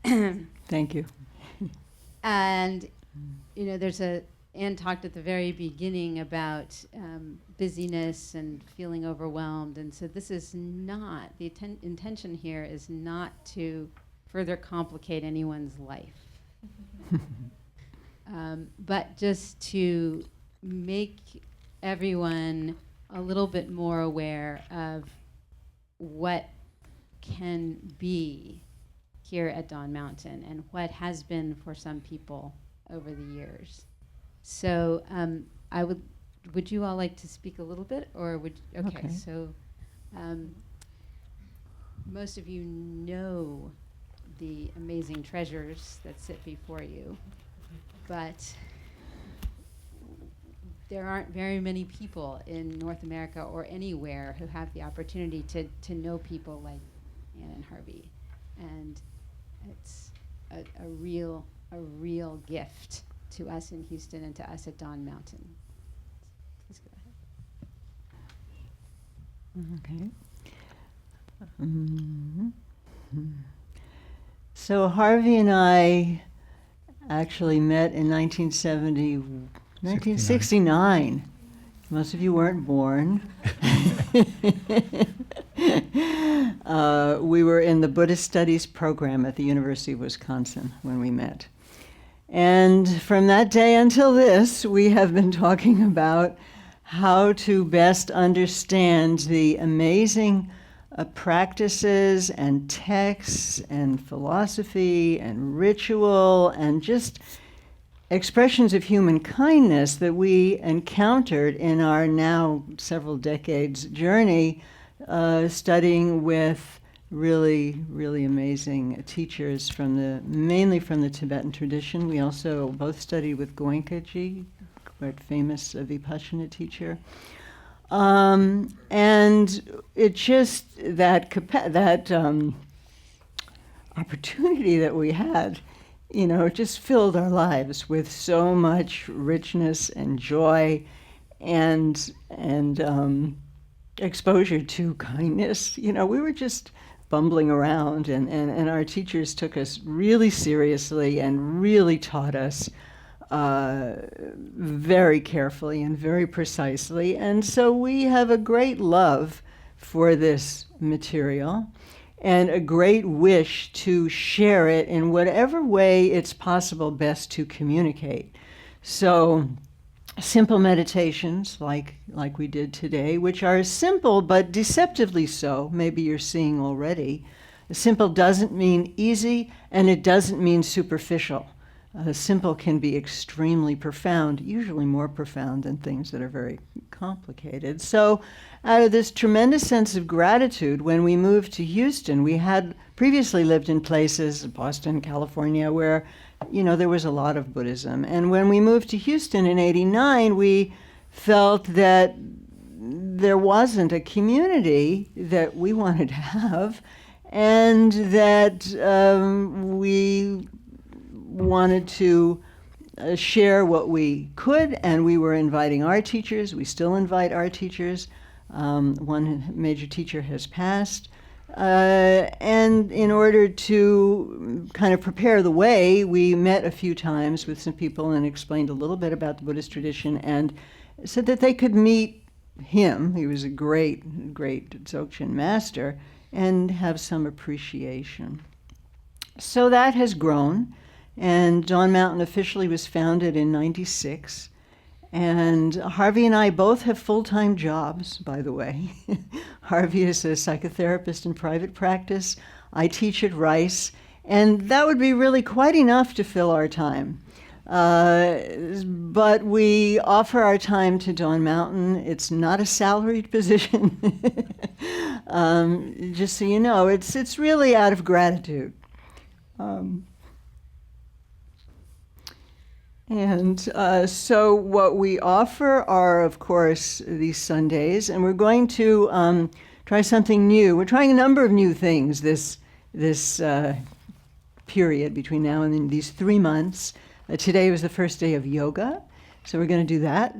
Thank you. And, you know, Anne talked at the very beginning about busyness and feeling overwhelmed. And so this is not, the intention here is not to further complicate anyone's life, but just to make everyone a little bit more aware of what can be here at Dawn Mountain and what has been for some people over the years. So would you all like to speak a little bit, or okay. So most of you know the amazing treasures that sit before you, but there aren't very many people in North America or anywhere who have the opportunity to know people like Anne Harvey, and it's a real gift to us in Houston and to us at Dawn Mountain. Please go ahead. Okay. So Harvey and I actually met in 1969. Most of you weren't born. We were in the Buddhist Studies program at the University of Wisconsin when we met. And from that day until this, we have been talking about how to best understand the amazing practices and texts and philosophy and ritual and just expressions of human kindness that we encountered in our now several decades journey studying with really amazing teachers mainly from the Tibetan tradition. We also both studied with Goenkaji, quite famous Vipassana teacher. And it just, that opportunity that we had, you know, just filled our lives with so much richness and joy and exposure to kindness. You know, we were just bumbling around, and our teachers took us really seriously and really taught us very carefully and very precisely. And so we have a great love for this material and a great wish to share it in whatever way it's possible best to communicate. So simple meditations like we did today, which are simple but deceptively so, maybe you're seeing already. Simple doesn't mean easy, and it doesn't mean superficial. Simple can be extremely profound, usually more profound than things that are very complicated. So out of this tremendous sense of gratitude, when we moved to Houston, we had previously lived in places, Boston, California, where, you know, there was a lot of Buddhism. And when we moved to Houston in '89, we felt that there wasn't a community that we wanted to have, and that we wanted to share what we could, and we were inviting our teachers. We still invite our teachers. One major teacher has passed. And in order to kind of prepare the way, we met a few times with some people and explained a little bit about the Buddhist tradition and said that they could meet him. He was a great Dzogchen master, and have some appreciation. So that has grown, and Dawn Mountain officially was founded in '96. And Harvey and I both have full-time jobs, by the way. Harvey is a psychotherapist in private practice. I teach at Rice, and that would be really quite enough to fill our time. But we offer our time to Dawn Mountain. It's not a salaried position. Just so you know, it's really out of gratitude. And so what we offer are, of course, these Sundays, and we're going to try something new. We're trying a number of new things this period between now and then, these 3 months. Today was the first day of yoga, so we're going to do that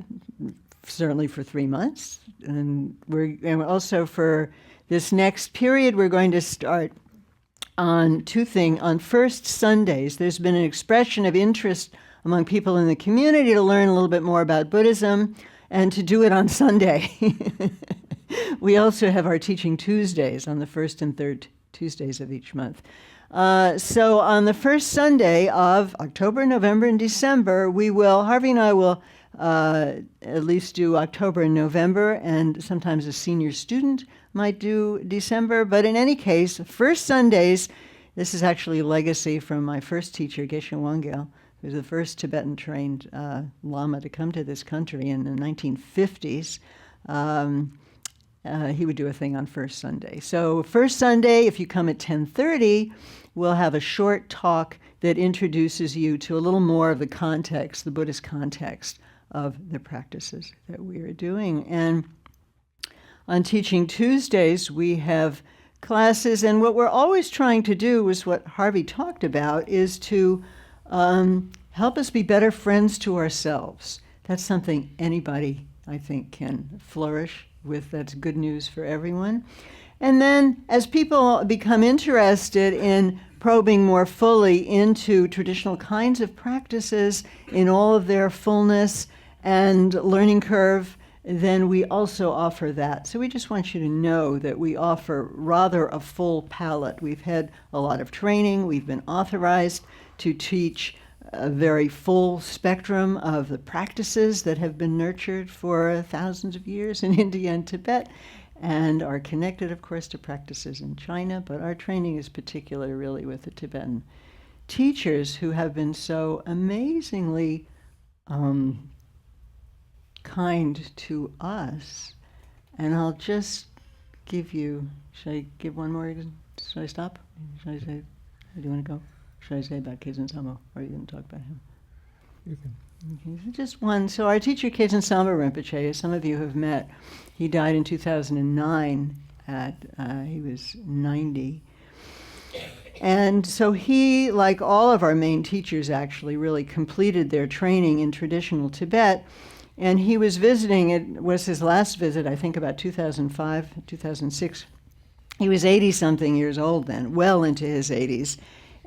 certainly for 3 months. And also for this next period, we're going to start on on first Sundays. There's been an expression of interest among people in the community to learn a little bit more about Buddhism and to do it on Sunday. We also have our Teaching Tuesdays on the first and third Tuesdays of each month. So on the first Sunday of October, November, and December, Harvey and I will at least do October and November, and sometimes a senior student might do December. But in any case, first Sundays, this is actually a legacy from my first teacher, Geshe Wangyal, who was the first Tibetan-trained Lama to come to this country in the 1950s. He would do a thing on first Sunday. So first Sunday, if you come at 10:30, we'll have a short talk that introduces you to a little more of the context, the Buddhist context of the practices that we are doing. And on Teaching Tuesdays, we have classes, and what we're always trying to do is what Harvey talked about, is to help us be better friends to ourselves. That's something anybody, I think, can flourish with. That's good news for everyone. And then as people become interested in probing more fully into traditional kinds of practices in all of their fullness and learning curve, then we also offer that. So we just want you to know that we offer rather a full palette. We've had a lot of training. We've been authorized to teach a very full spectrum of the practices that have been nurtured for thousands of years in India and Tibet, and are connected, of course, to practices in China. But our training is particularly really with the Tibetan teachers who have been so amazingly kind to us. And I'll just give you, should I give one more? Should I stop? Should I say, or do you want to go? Should I say about Keizen Samo, or are you going to talk about him? You can. Okay, so just one. So our teacher, Keizen Samo Rinpoche, as some of you have met, he died in 2009 he was 90. And so he, like all of our main teachers actually, really completed their training in traditional Tibet. And he was visiting, it was his last visit, I think about 2005, 2006. He was 80-something years old then, well into his 80s.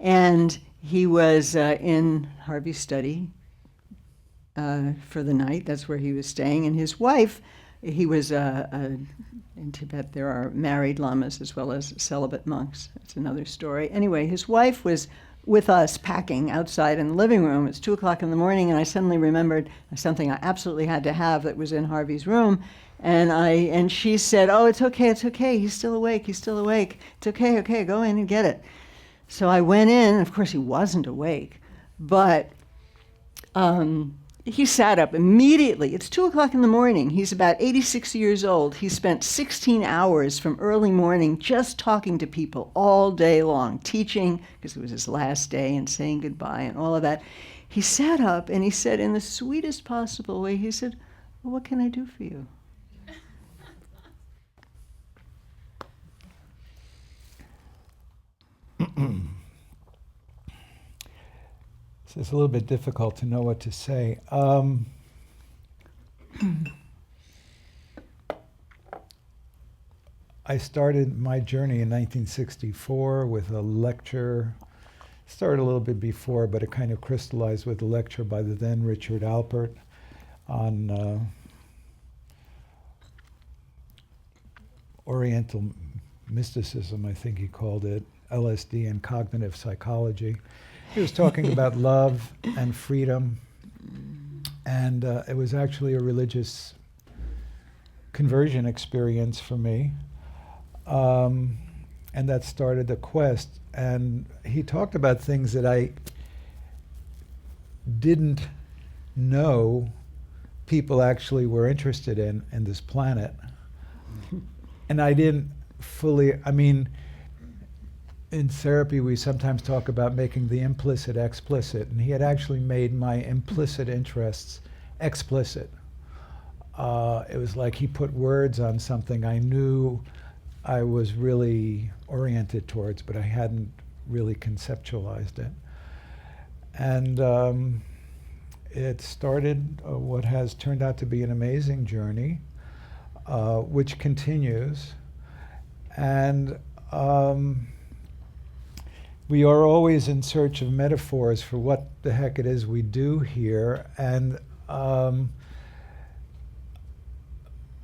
And he was in Harvey's study for the night. That's where he was staying. And his wife, he was, in Tibet there are married lamas as well as celibate monks. That's another story. Anyway, his wife was with us packing outside in the living room. It's 2 o'clock in the morning, and I suddenly remembered something I absolutely had to have that was in Harvey's room. And she said, "Oh, it's okay, he's still awake, It's okay, go in and get it." So I went in, and of course he wasn't awake, but he sat up immediately. It's 2 o'clock in the morning. He's about 86 years old. He spent 16 hours from early morning just talking to people all day long, teaching, because it was his last day, and saying goodbye and all of that. He sat up and he said, in the sweetest possible way, he said, "Well, what can I do for you?" So it's a little bit difficult to know what to say. I started my journey in 1964 with a lecture. Started a little bit before, but it kind of crystallized with a lecture by the then Richard Alpert on Oriental mysticism, I think he called it, LSD and cognitive psychology. He was talking about love and freedom, and it was actually a religious conversion experience for me, and that started the quest. And he talked about things that I didn't know people actually were interested in this planet, and I didn't fully, I mean, in therapy, we sometimes talk about making the implicit explicit, and he had actually made my implicit interests explicit. It was like he put words on something I knew I was really oriented towards, but I hadn't really conceptualized it. And it started what has turned out to be an amazing journey, which continues. And we are always in search of metaphors for what the heck it is we do here. And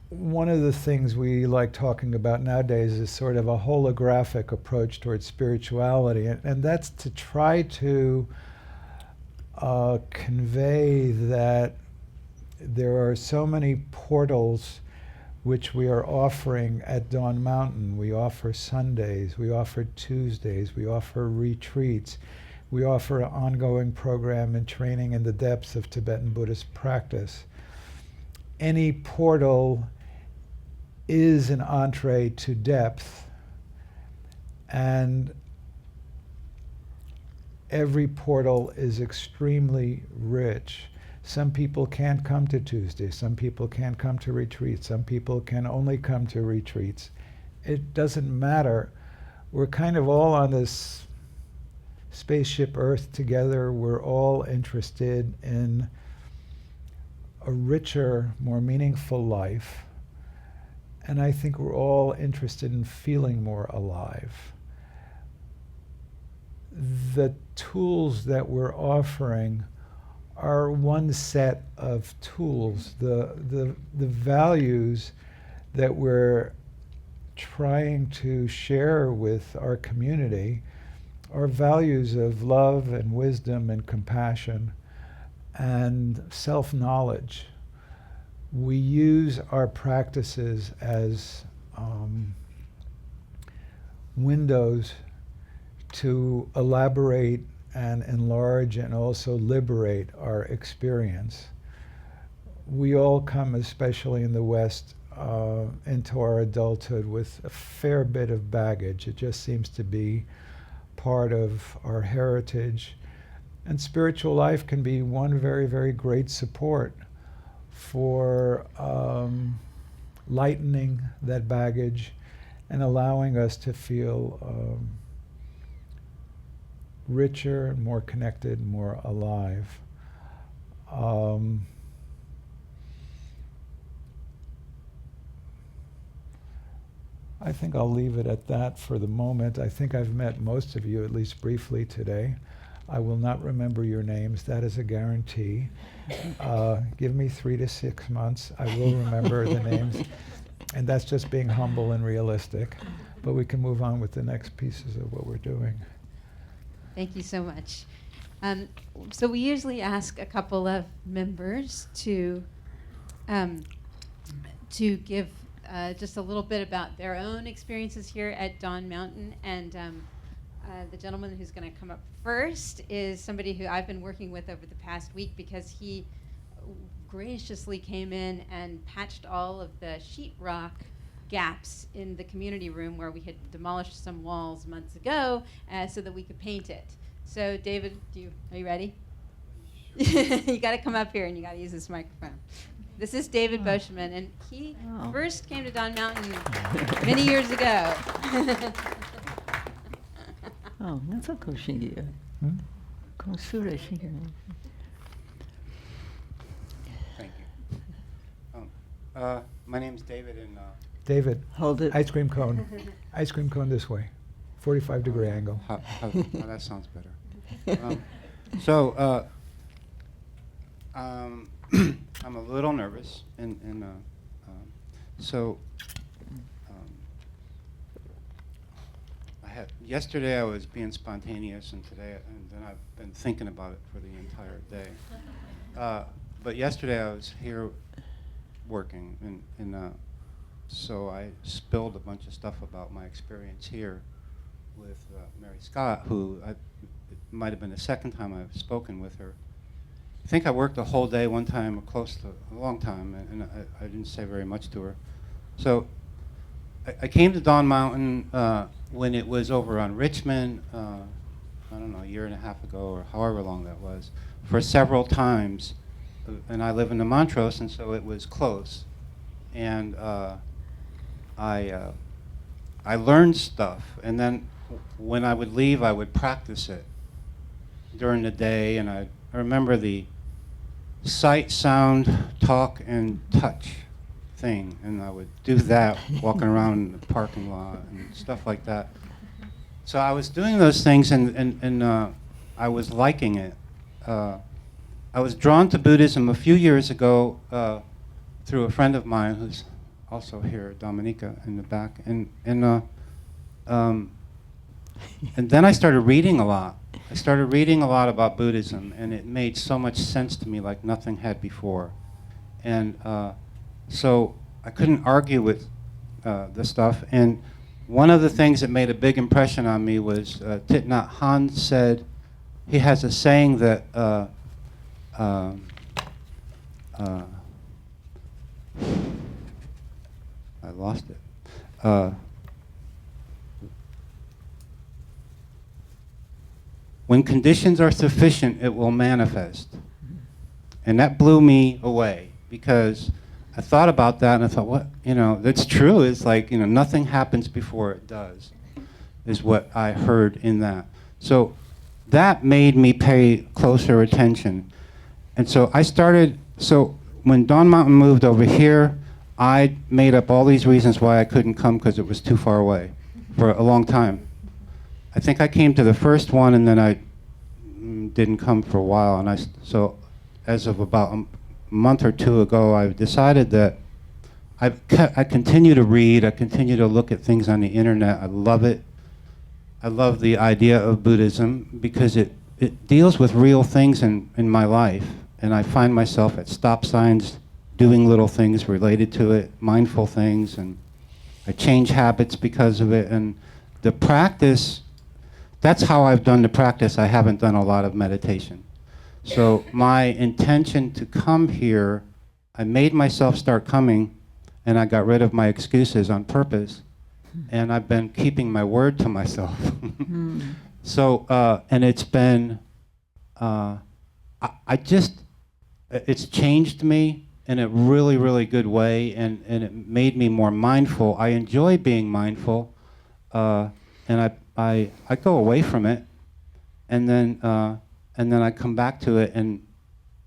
one of the things we like talking about nowadays is sort of a holographic approach towards spirituality. And that's to try to convey that there are so many portals which we are offering at Dawn Mountain. We offer Sundays, we offer Tuesdays, we offer retreats, we offer an ongoing program and training in the depths of Tibetan Buddhist practice. Any portal is an entree to depth, and every portal is extremely rich. Some people can't come to Tuesday, some people can't come to retreats, some people can only come to retreats. It doesn't matter. We're kind of all on this spaceship Earth together. We're all interested in a richer, more meaningful life. And I think we're all interested in feeling more alive. The tools that we're offering are one set of tools. The values that we're trying to share with our community are values of love and wisdom and compassion and self-knowledge. We use our practices as windows to elaborate and enlarge and also liberate our experience. We all come, especially in the West, into our adulthood with a fair bit of baggage. It just seems to be part of our heritage. And spiritual life can be one very, very great support for lightening that baggage and allowing us to feel richer, more connected, more alive. I think I'll leave it at that for the moment. I think I've met most of you, at least briefly today. I will not remember your names, that is a guarantee. Give me 3 to 6 months, I will remember the names. And that's just being humble and realistic. But we can move on with the next pieces of what we're doing. Thank you so much. So we usually ask a couple of members to give just a little bit about their own experiences here at Dawn Mountain. And the gentleman who's going to come up first is somebody who I've been working with over the past week because he graciously came in and patched all of the sheetrock gaps in the community room where we had demolished some walls months ago so that we could paint it. So David, are you ready? You got to come up here and you got to use this microphone. This is David Boschman, and he first came to Dawn Mountain many years ago. Thank you. My name's David, and David, hold it. Ice cream cone. Ice cream cone this way. 45-degree angle. That sounds better. I'm a little nervous, and yesterday I was being spontaneous, and then I've been thinking about it for the entire day. But yesterday I was here working, and so I spilled a bunch of stuff about my experience here with Mary Scott, who it might have been the second time I've spoken with her. I think I worked a whole day one time, close to a long time, and I didn't say very much to her. So I came to Dawn Mountain when it was over on Richmond, I don't know, a year and a half ago or however long that was, for several times. And I live in the Montrose, and so it was close. And I learned stuff, and then when I would leave, I would practice it during the day, and I remember the sight, sound, talk, and touch thing, and I would do that walking around the parking lot and stuff like that. So I was doing those things, and I was liking it. I was drawn to Buddhism a few years ago through a friend of mine who's also here, Dominica, in the back, and then I started reading a lot. I started reading a lot about Buddhism, and it made so much sense to me like nothing had before. And so I couldn't argue with the stuff. And one of the things that made a big impression on me was Thich Nhat Hanh said, he has a saying that I lost it. When conditions are sufficient, it will manifest. And that blew me away because I thought about that and I thought, what, that's true. It's like, nothing happens before it does, is what I heard in that. So that made me pay closer attention. And so when Dawn Mountain moved over here, I made up all these reasons why I couldn't come because it was too far away for a long time. I think I came to the first one and then I didn't come for a while. And so as of about a month or two ago, I've decided that I continue to read, I continue to look at things on the internet. I love it. I love the idea of Buddhism because it deals with real things in my life. And I find myself at stop signs doing little things related to it, mindful things, and I change habits because of it. And the practice, that's how I've done the practice. I haven't done a lot of meditation. So my intention to come here, I made myself start coming, and I got rid of my excuses on purpose, and I've been keeping my word to myself. So, and it's been, it's changed me in a really, really good way, and it made me more mindful. I enjoy being mindful, and I go away from it, and then I come back to it, and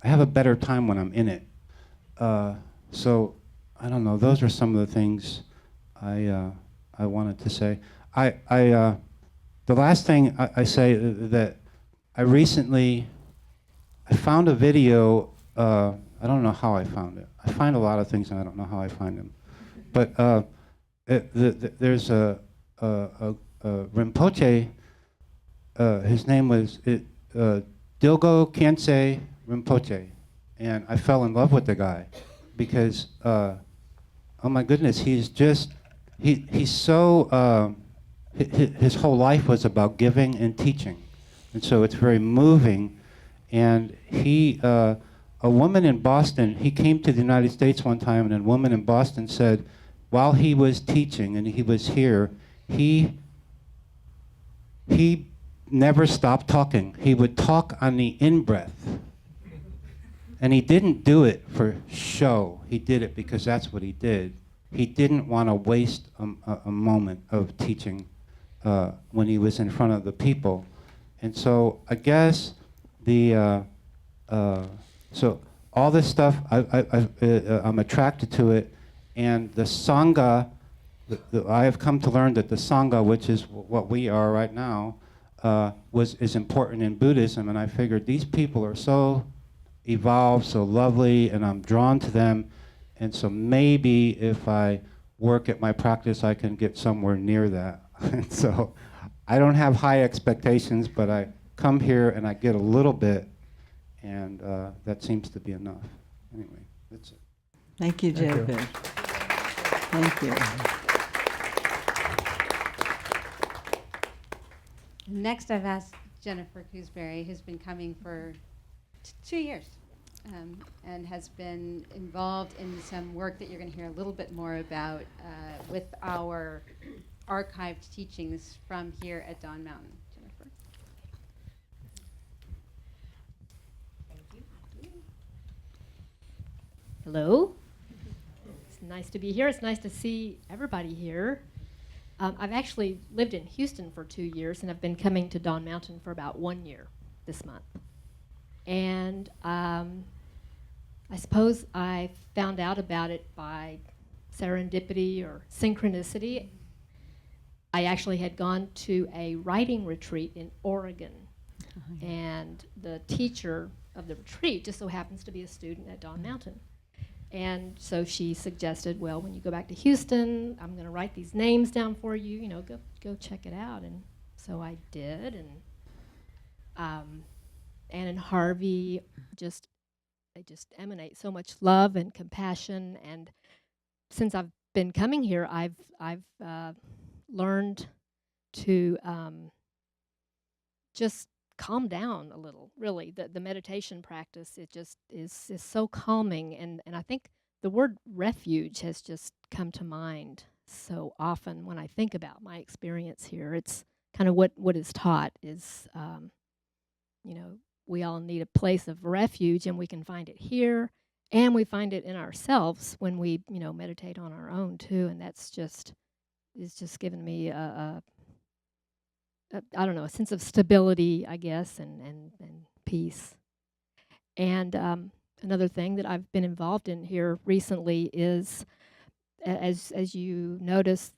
I have a better time when I'm in it. So I don't know. Those are some of the things I wanted to say. The last thing I say that I found a video. I don't know how I found it. I find a lot of things, and I don't know how I find them. But there's a Rinpoche. His name was Dilgo Khyentse Rinpoche, and I fell in love with the guy because, oh my goodness, he's so. His whole life was about giving and teaching, and so it's very moving. And a woman in Boston, he came to the United States one time, and a woman in Boston said, while he was teaching and he was here, he never stopped talking. He would talk on the in-breath. And he didn't do it for show. He did it because that's what he did. He didn't want to waste a moment of teaching when he was in front of the people. And so I guess so all this stuff, I'm attracted to it. And the Sangha, I have come to learn that the Sangha, which is what we are right now, is important in Buddhism. And I figured these people are so evolved, so lovely, and I'm drawn to them. And so maybe if I work at my practice, I can get somewhere near that. And so I don't have high expectations, but I come here and I get a little bit, and that seems to be enough. Anyway, that's it. Thank you, Jacob. Thank you. Next, I've asked Jennifer Gooseberry, who's been coming for 2 years. and has been involved in some work that you're going to hear a little bit more about with our archived teachings from here at Dawn Mountain. Jennifer? Hello. It's nice to be here. It's nice to see everybody here. I've actually lived in Houston for 2 years, and I've been coming to Dawn Mountain for about 1 year this month. And I suppose I found out about it by serendipity or synchronicity. I actually had gone to a writing retreat in Oregon, and the teacher of the retreat just so happens to be a student at Dawn Mountain. And so she suggested, well, when you go back to Houston, I'm going to write these names down for you, you know, go check it out. And so I did, and Anne Harvey they just emanate so much love and compassion. And since I've been coming here, I've learned to just calm down a little. Really, the meditation practice, it just is so calming. And I think the word refuge has just come to mind so often when I think about my experience here. It's kind of what is taught is, you know, we all need a place of refuge, and we can find it here, and we find it in ourselves when we, you know, meditate on our own too. And that's just given me I don't know, a sense of stability, I guess, and peace. And another thing that I've been involved in here recently is, as you notice,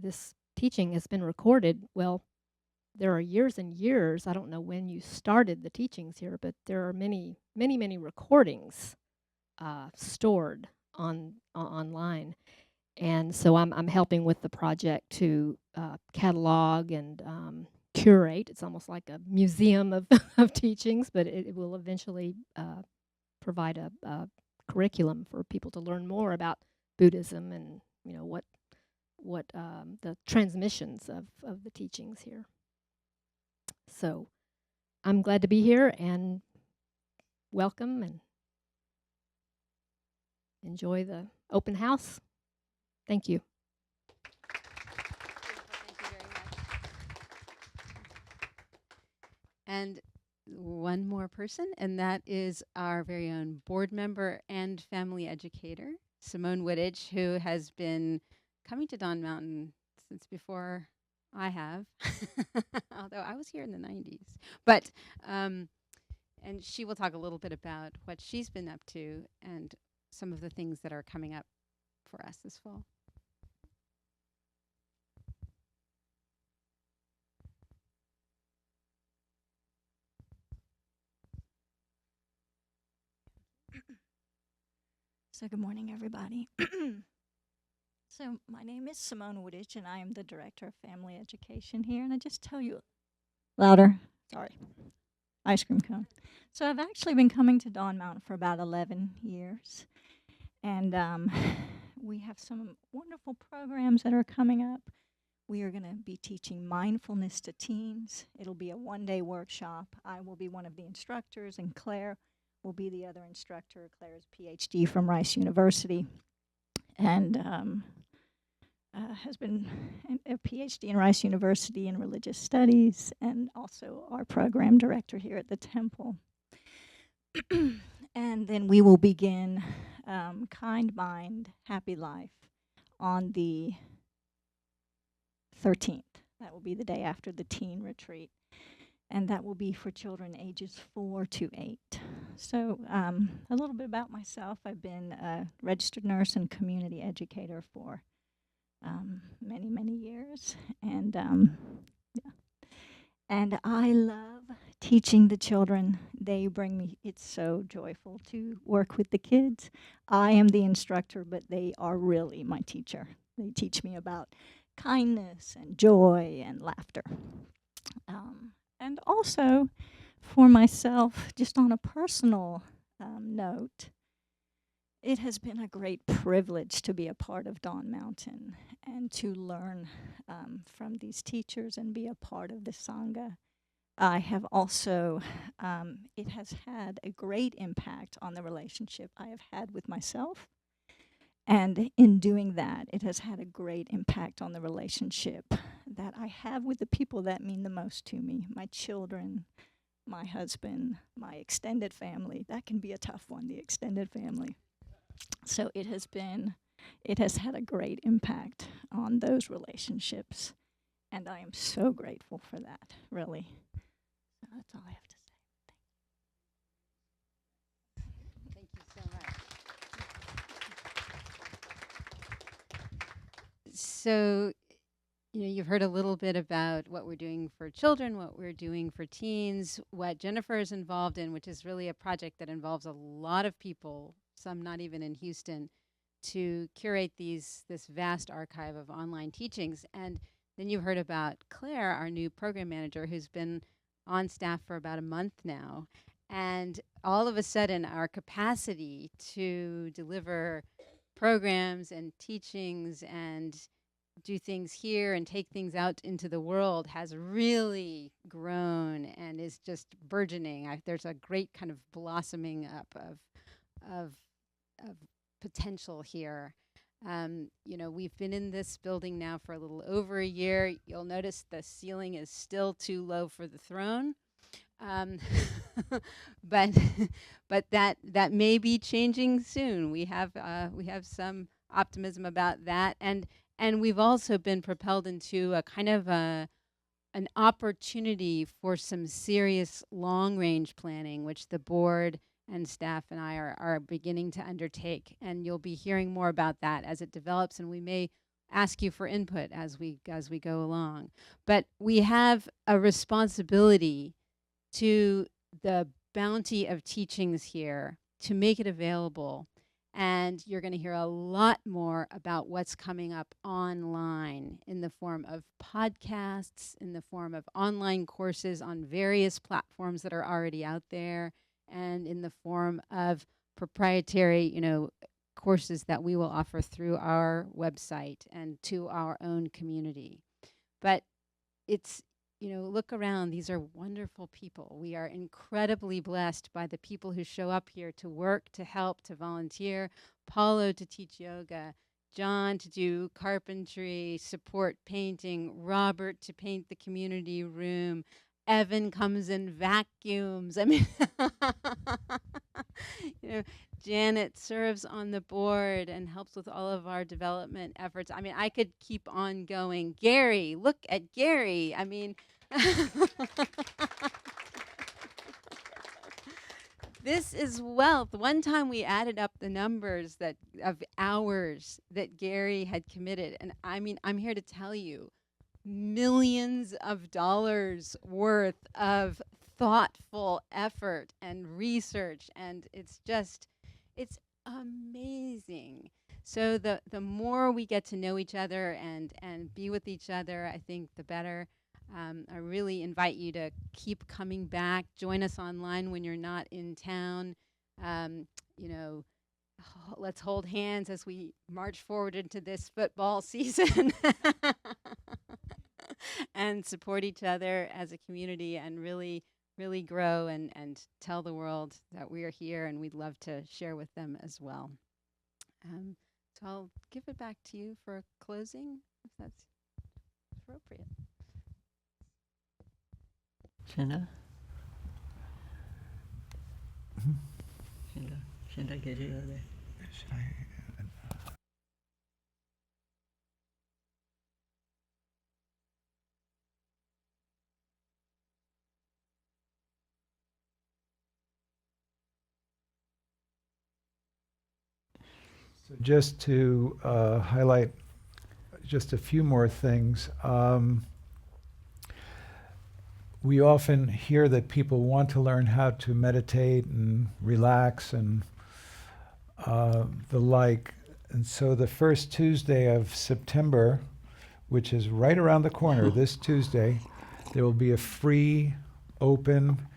this teaching has been recorded. Well, there are years and years. I don't know when you started the teachings here, but there are many, many, many recordings stored online. And so I'm helping with the project to catalog and curate. It's almost like a museum of teachings, but it will eventually provide a curriculum for people to learn more about Buddhism and, you know, what the transmissions of the teachings here. So I'm glad to be here, and welcome, and enjoy the open house. Thank you. Thank you very much. And one more person, and that is our very own board member and family educator, Simone Woodage, who has been coming to Dawn Mountain since before I have, although I was here in the 90s. But, and she will talk a little bit about what she's been up to and some of the things that are coming up for us this fall. So good morning, everybody. So my name is Simone Woodage, and I am the Director of Family Education here. And I just tell you, louder, sorry, ice cream cone. So I've actually been coming to Dawn Mountain for about 11 years. And we have some wonderful programs that are coming up. We are going to be teaching mindfulness to teens. It'll be a one-day workshop. I will be one of the instructors, and Claire will be the other instructor. Claire is PhD from Rice University, and has been a PhD in Rice University in religious studies, and also our program director here at the temple. And then we will begin Kind Mind, Happy Life on the 13th. That will be the day after the teen retreat. And that will be for children ages 4 to 8. So a little bit about myself. I've been a registered nurse and community educator for many, many years. And yeah. And I love teaching the children. They bring me, it's so joyful to work with the kids. I am the instructor, but they are really my teacher. They teach me about kindness and joy and laughter. And also, for myself, just on a personal note, it has been a great privilege to be a part of Dawn Mountain and to learn from these teachers and be a part of the Sangha. I have also, it has had a great impact on the relationship I have had with myself. And in doing that, it has had a great impact on the relationship that I have with the people that mean the most to me, my children, my husband, my extended family. That can be a tough one, the extended family. So it has had a great impact on those relationships. And I am so grateful for that, really. So that's all I have to say. Thank you so much. So, you've heard a little bit about what we're doing for children, what we're doing for teens, what Jennifer is involved in, which is really a project that involves a lot of people, some not even in Houston, to curate this vast archive of online teachings. And then you heard about Claire, our new program manager, who's been on staff for about a month now. And all of a sudden, our capacity to deliver programs and teachings and do things here and take things out into the world has really grown and is just burgeoning. There's a great kind of blossoming up of potential here. We've been in this building now for a little over a year. You'll notice the ceiling is still too low for the throne. But that may be changing soon. We have some optimism about that, and we've also been propelled into a kind of an opportunity for some serious long-range planning, which the board and staff and I are beginning to undertake. And you'll be hearing more about that as it develops, and we may ask you for input as we go along. But we have a responsibility to the bounty of teachings here to make it available. And you're going to hear a lot more about what's coming up online in the form of podcasts, in the form of online courses on various platforms that are already out there, and in the form of proprietary, courses that we will offer through our website and to our own community. But it's, look around. These are wonderful people. We are incredibly blessed by the people who show up here to work, to help, to volunteer. Paulo to teach yoga, John to do carpentry, support painting, Robert to paint the community room. Evan comes and vacuums. I mean, Janet serves on the board and helps with all of our development efforts. I mean, I could keep on going. Gary, look at Gary. I mean, this is wealth. One time we added up the numbers of hours that Gary had committed. And I mean, I'm here to tell you, millions of dollars worth of thoughtful effort and research. And it's amazing. So the more we get to know each other and be with each other, I think the better. I really invite you to keep coming back. Join us online when you're not in town. Let's hold hands as we march forward into this football season and support each other as a community and really, really grow and tell the world that we are here and we'd love to share with them as well. So I'll give it back to you for closing, if that's appropriate. Shinda? Shinda, get you there. Should I? So just to highlight just a few more things. We often hear that people want to learn how to meditate and relax and the like. And so the first Tuesday of September, which is right around the corner, this Tuesday, there will be a free, open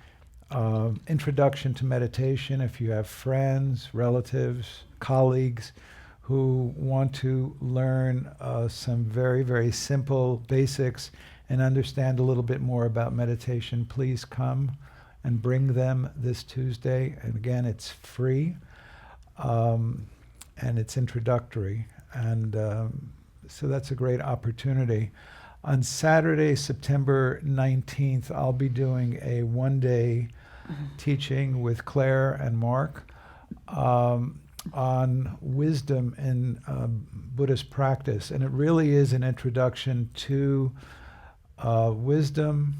introduction to meditation. If you have friends, relatives, colleagues who want to learn some very, very simple basics and understand a little bit more about meditation, please come and bring them this Tuesday. And again, it's free, and it's introductory. And so that's a great opportunity. On Saturday, September 19th, I'll be doing a one-day teaching with Claire and Mark on wisdom in Buddhist practice. And it really is an introduction to wisdom,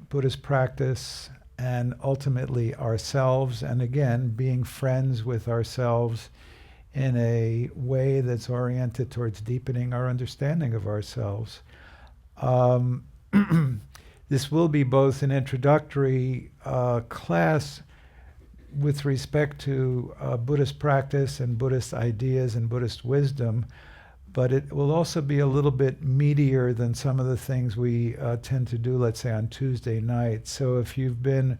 Buddhist practice, and ultimately ourselves. And again, being friends with ourselves in a way that's oriented towards deepening our understanding of ourselves. This will be both an introductory class with respect to Buddhist practice and Buddhist ideas and Buddhist wisdom, but it will also be a little bit meatier than some of the things we tend to do, let's say, on Tuesday night. So if you've been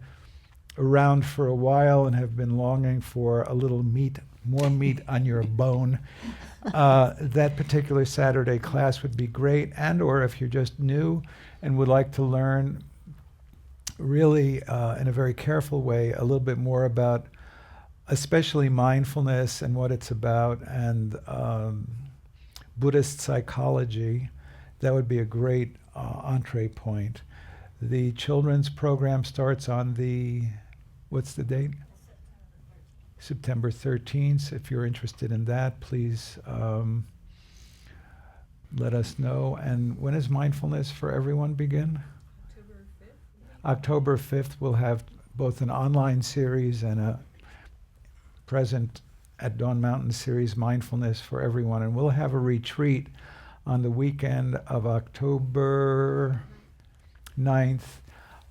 around for a while and have been longing for a little meat, more meat on your bone, that particular Saturday class would be great. And or if you're just new and would like to learn really in a very careful way a little bit more about especially mindfulness and what it's about, and Buddhist psychology, that would be a great entree point. The children's program starts on the, what's the date? September 13th. If you're interested in that, please let us know. And when does mindfulness for everyone begin? October 5th, we'll have both an online series and a present at Dawn Mountain series, Mindfulness for Everyone. And we'll have a retreat on the weekend of October 9th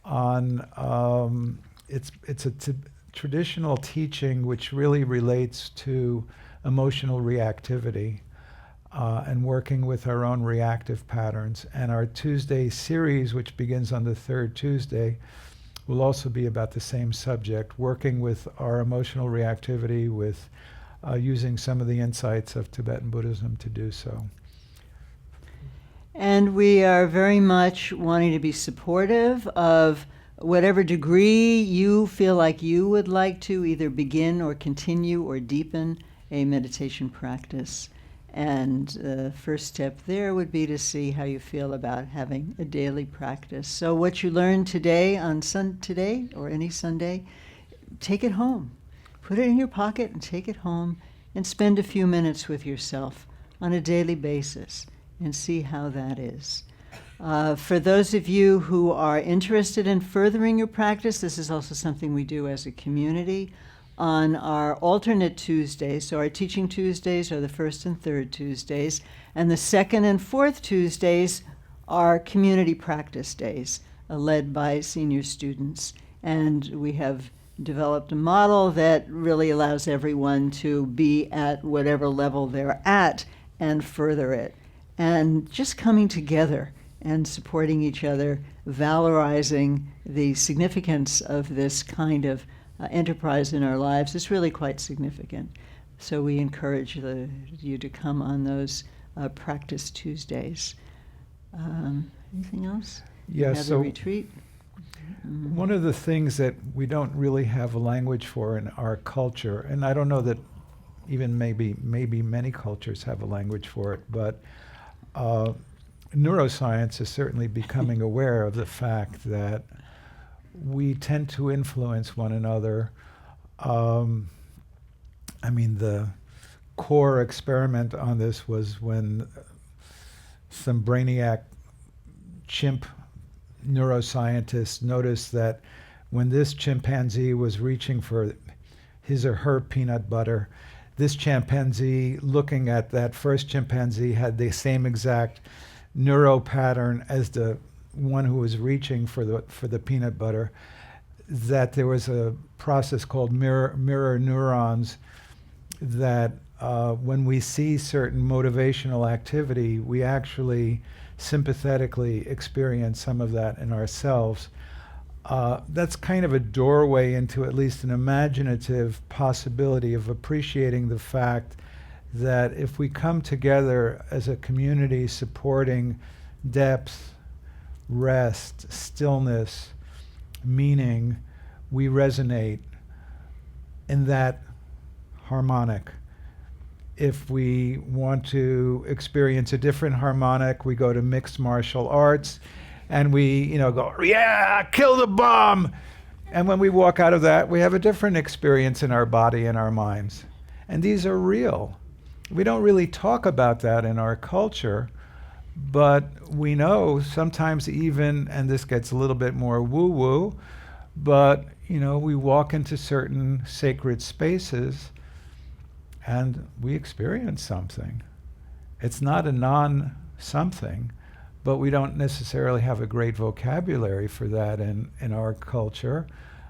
on, it's a traditional teaching which really relates to emotional reactivity and working with our own reactive patterns. And our Tuesday series, which begins on the third Tuesday, will also be about the same subject, working with our emotional reactivity, with using some of the insights of Tibetan Buddhism to do so. And we are very much wanting to be supportive of whatever degree you feel like you would like to either begin or continue or deepen a meditation practice. And the first step there would be to see how you feel about having a daily practice. So what you learned today on today or any Sunday, take it home. Put it in your pocket and take it home and spend a few minutes with yourself on a daily basis and see how that is. For those of you who are interested in furthering your practice, this is also something we do as a community on our alternate Tuesdays. So our teaching Tuesdays are the first and third Tuesdays, and the second and fourth Tuesdays are community practice days led by senior students. And we have developed a model that really allows everyone to be at whatever level they're at and further it. And just coming together and supporting each other, valorizing the significance of this kind of enterprise in our lives is really quite significant. So we encourage you to come on those practice Tuesdays. Anything else? Yeah, Have so a retreat. One of the things that we don't really have a language for in our culture, and I don't know that even maybe many cultures have a language for it, but neuroscience is certainly becoming aware of the fact that we tend to influence one another. I mean, the core experiment on this was when some brainiac chimp neuroscientists noticed that when this chimpanzee was reaching for his or her peanut butter, this chimpanzee looking at that first chimpanzee had the same exact neuro pattern as the one who was reaching for the peanut butter, that there was a process called mirror neurons that when we see certain motivational activity, we actually sympathetically experience some of that in ourselves. That's kind of a doorway into at least an imaginative possibility of appreciating the fact that if we come together as a community supporting depth, rest, stillness, meaning, we resonate in that harmonic. If we want to experience a different harmonic, we go to mixed martial arts and we, go, yeah, kill the bomb. And when we walk out of that, we have a different experience in our body and our minds. And these are real. We don't really talk about that in our culture, but we know sometimes even, and this gets a little bit more woo-woo, but we walk into certain sacred spaces and we experience something. It's not a non-something, but we don't necessarily have a great vocabulary for that in our culture.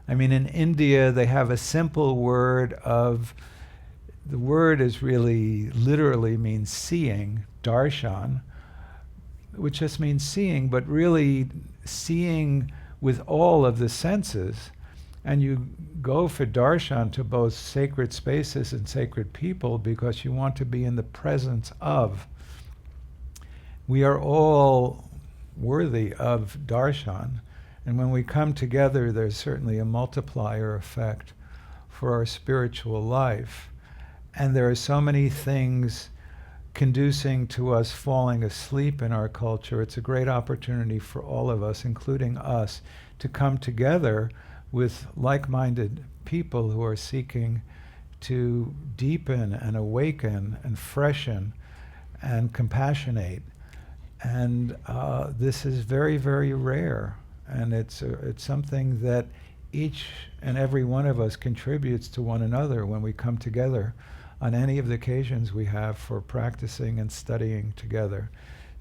I mean, in India, they have a simple word of, the word is really literally means seeing, darshan, which just means seeing, but really seeing with all of the senses. And you go for darshan to both sacred spaces and sacred people because you want to be in the presence of. We are all worthy of darshan. And when we come together, there's certainly a multiplier effect for our spiritual life. And there are so many things conducing to us falling asleep in our culture. It's a great opportunity for all of us, including us, to come together with like-minded people who are seeking to deepen and awaken and freshen and compassionate. And this is very, very rare. And it's something that each and every one of us contributes to one another when we come together on any of the occasions we have for practicing and studying together.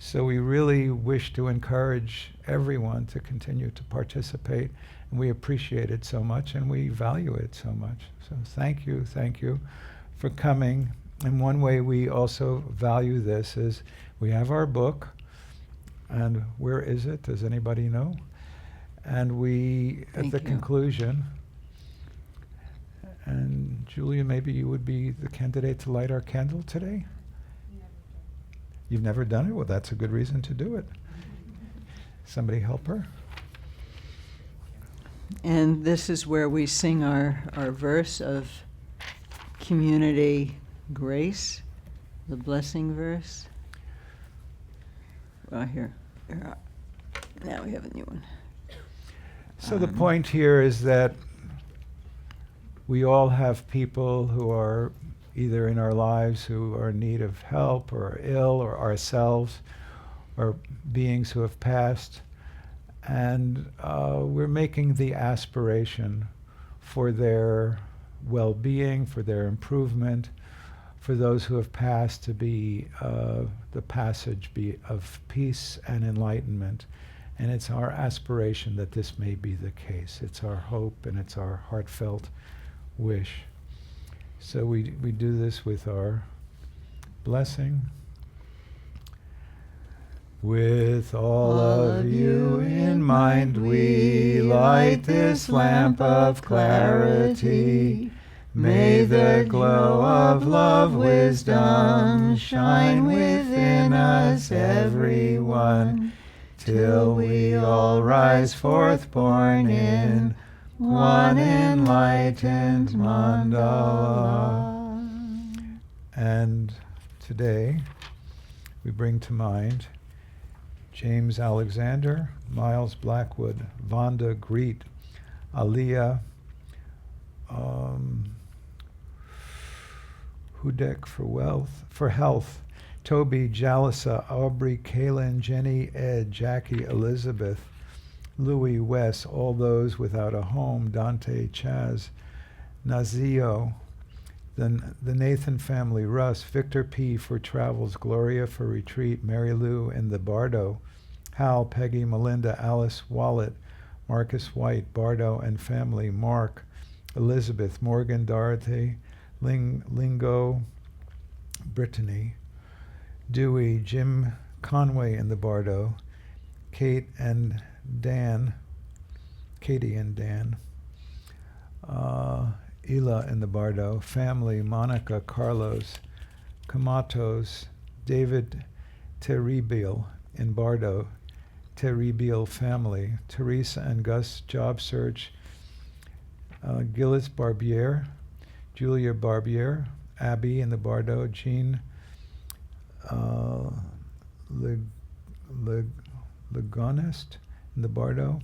So we really wish to encourage everyone to continue to participate, and we appreciate it so much and we value it so much. So thank you for coming. And one way we also value this is we have our book, and where is it? Does anybody know? And we, at the conclusion, and Julia, maybe you would be the candidate to light our candle today? You've never done it? Well, that's a good reason to do it. Somebody help her? And this is where we sing our verse of community grace, the blessing verse. Well, here. Now we have a new one. So the point here is that we all have people who are either in our lives who are in need of help or are ill, or ourselves, or beings who have passed. And we're making the aspiration for their well-being, for their improvement, for those who have passed to be the passage be of peace and enlightenment. And it's our aspiration that this may be the case. It's our hope and it's our heartfelt wish. So we do this with our blessing. With all of you in mind, we light this lamp of clarity. May the glow of love, wisdom shine within us, everyone, till we all rise forth born in one enlightened mandala. And today we bring to mind James Alexander, Miles Blackwood, Vonda Greet, Aliyah, Hudek for health, Toby, Jalissa, Aubrey, Kaylin, Jenny, Ed, Jackie, Elizabeth, Louis, Wes, all those without a home, Dante, Chaz, Nazio, the Nathan family, Russ, Victor P. for travels, Gloria for retreat, Mary Lou and the Bardo, Hal, Peggy, Melinda, Alice, Wallet, Marcus White, Bardo and family, Mark, Elizabeth, Morgan, Dorothy, Lingo, Brittany, Dewey, Jim Conway and the Bardo, Katie and Dan, Ela and the Bardo, family, Monica, Carlos, Kamatos, David Terribil in Bardo, Terribial family, Teresa and Gus job search, Gillis Barbier, Julia Barbier, Abby in the Bardo, Jean Legonist in the Bardo,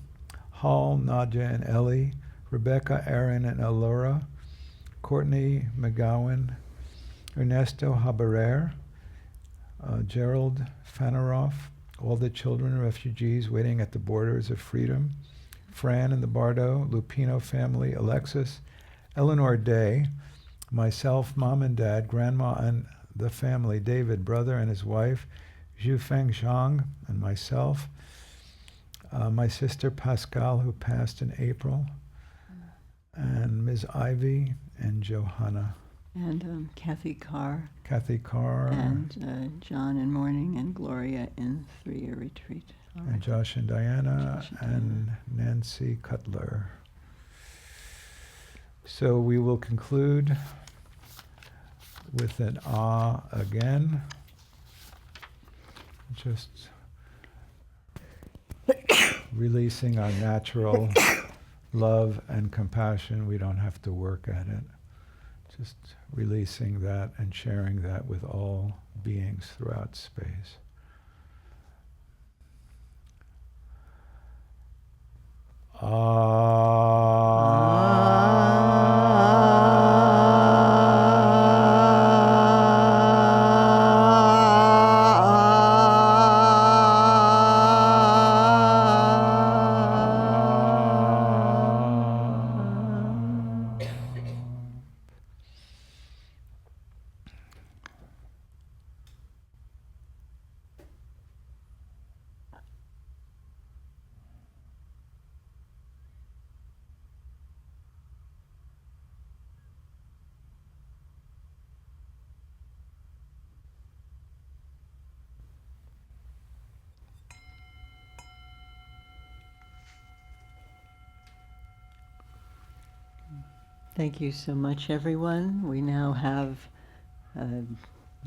Hall, Nadia and Ellie, Rebecca, Aaron and Elora, Courtney McGowan, Ernesto Haberer, Gerald Fanaroff, all the children of refugees waiting at the borders of freedom, Fran and the Bardo, Lupino family, Alexis, Eleanor Day, myself, mom and dad, grandma and the family, David, brother and his wife, Zhu Feng Zhang and myself, my sister Pascal, who passed in April, and Ms. Ivy and Johanna. And Kathy Carr. Kathy Carr. And John in mourning and Gloria in 3-year retreat. All And right. Josh and Diana Josh and Nancy Cutler. So we will conclude with an ah again. Just releasing our natural love and compassion. We don't have to work at it. Just releasing that and sharing that with all beings throughout space. Thank you so much, everyone. We now have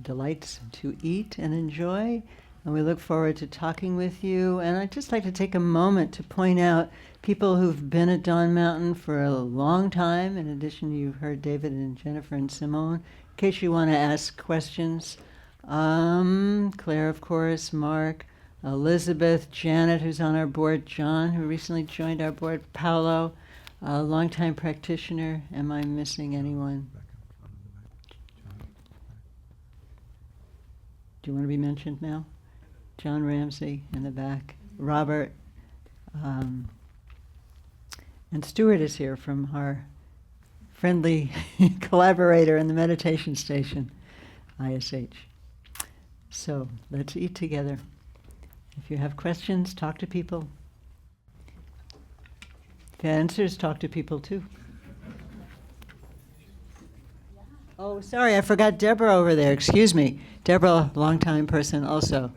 delights to eat and enjoy, and we look forward to talking with you. And I'd just like to take a moment to point out people who've been at Dawn Mountain for a long time. In addition, you've heard David and Jennifer and Simone. In case you want to ask questions, Claire, of course, Mark, Elizabeth, Janet, who's on our board, John, who recently joined our board, Paolo, a longtime practitioner. Am I missing anyone? Do you want to be mentioned now? John Ramsey in the back. Robert. And Stuart is here from our friendly collaborator in the meditation station, ISH. So let's eat together. If you have questions, talk to people. If you have answers, talk to people too. Oh, sorry, I forgot Deborah over there. Excuse me. Deborah, longtime person also.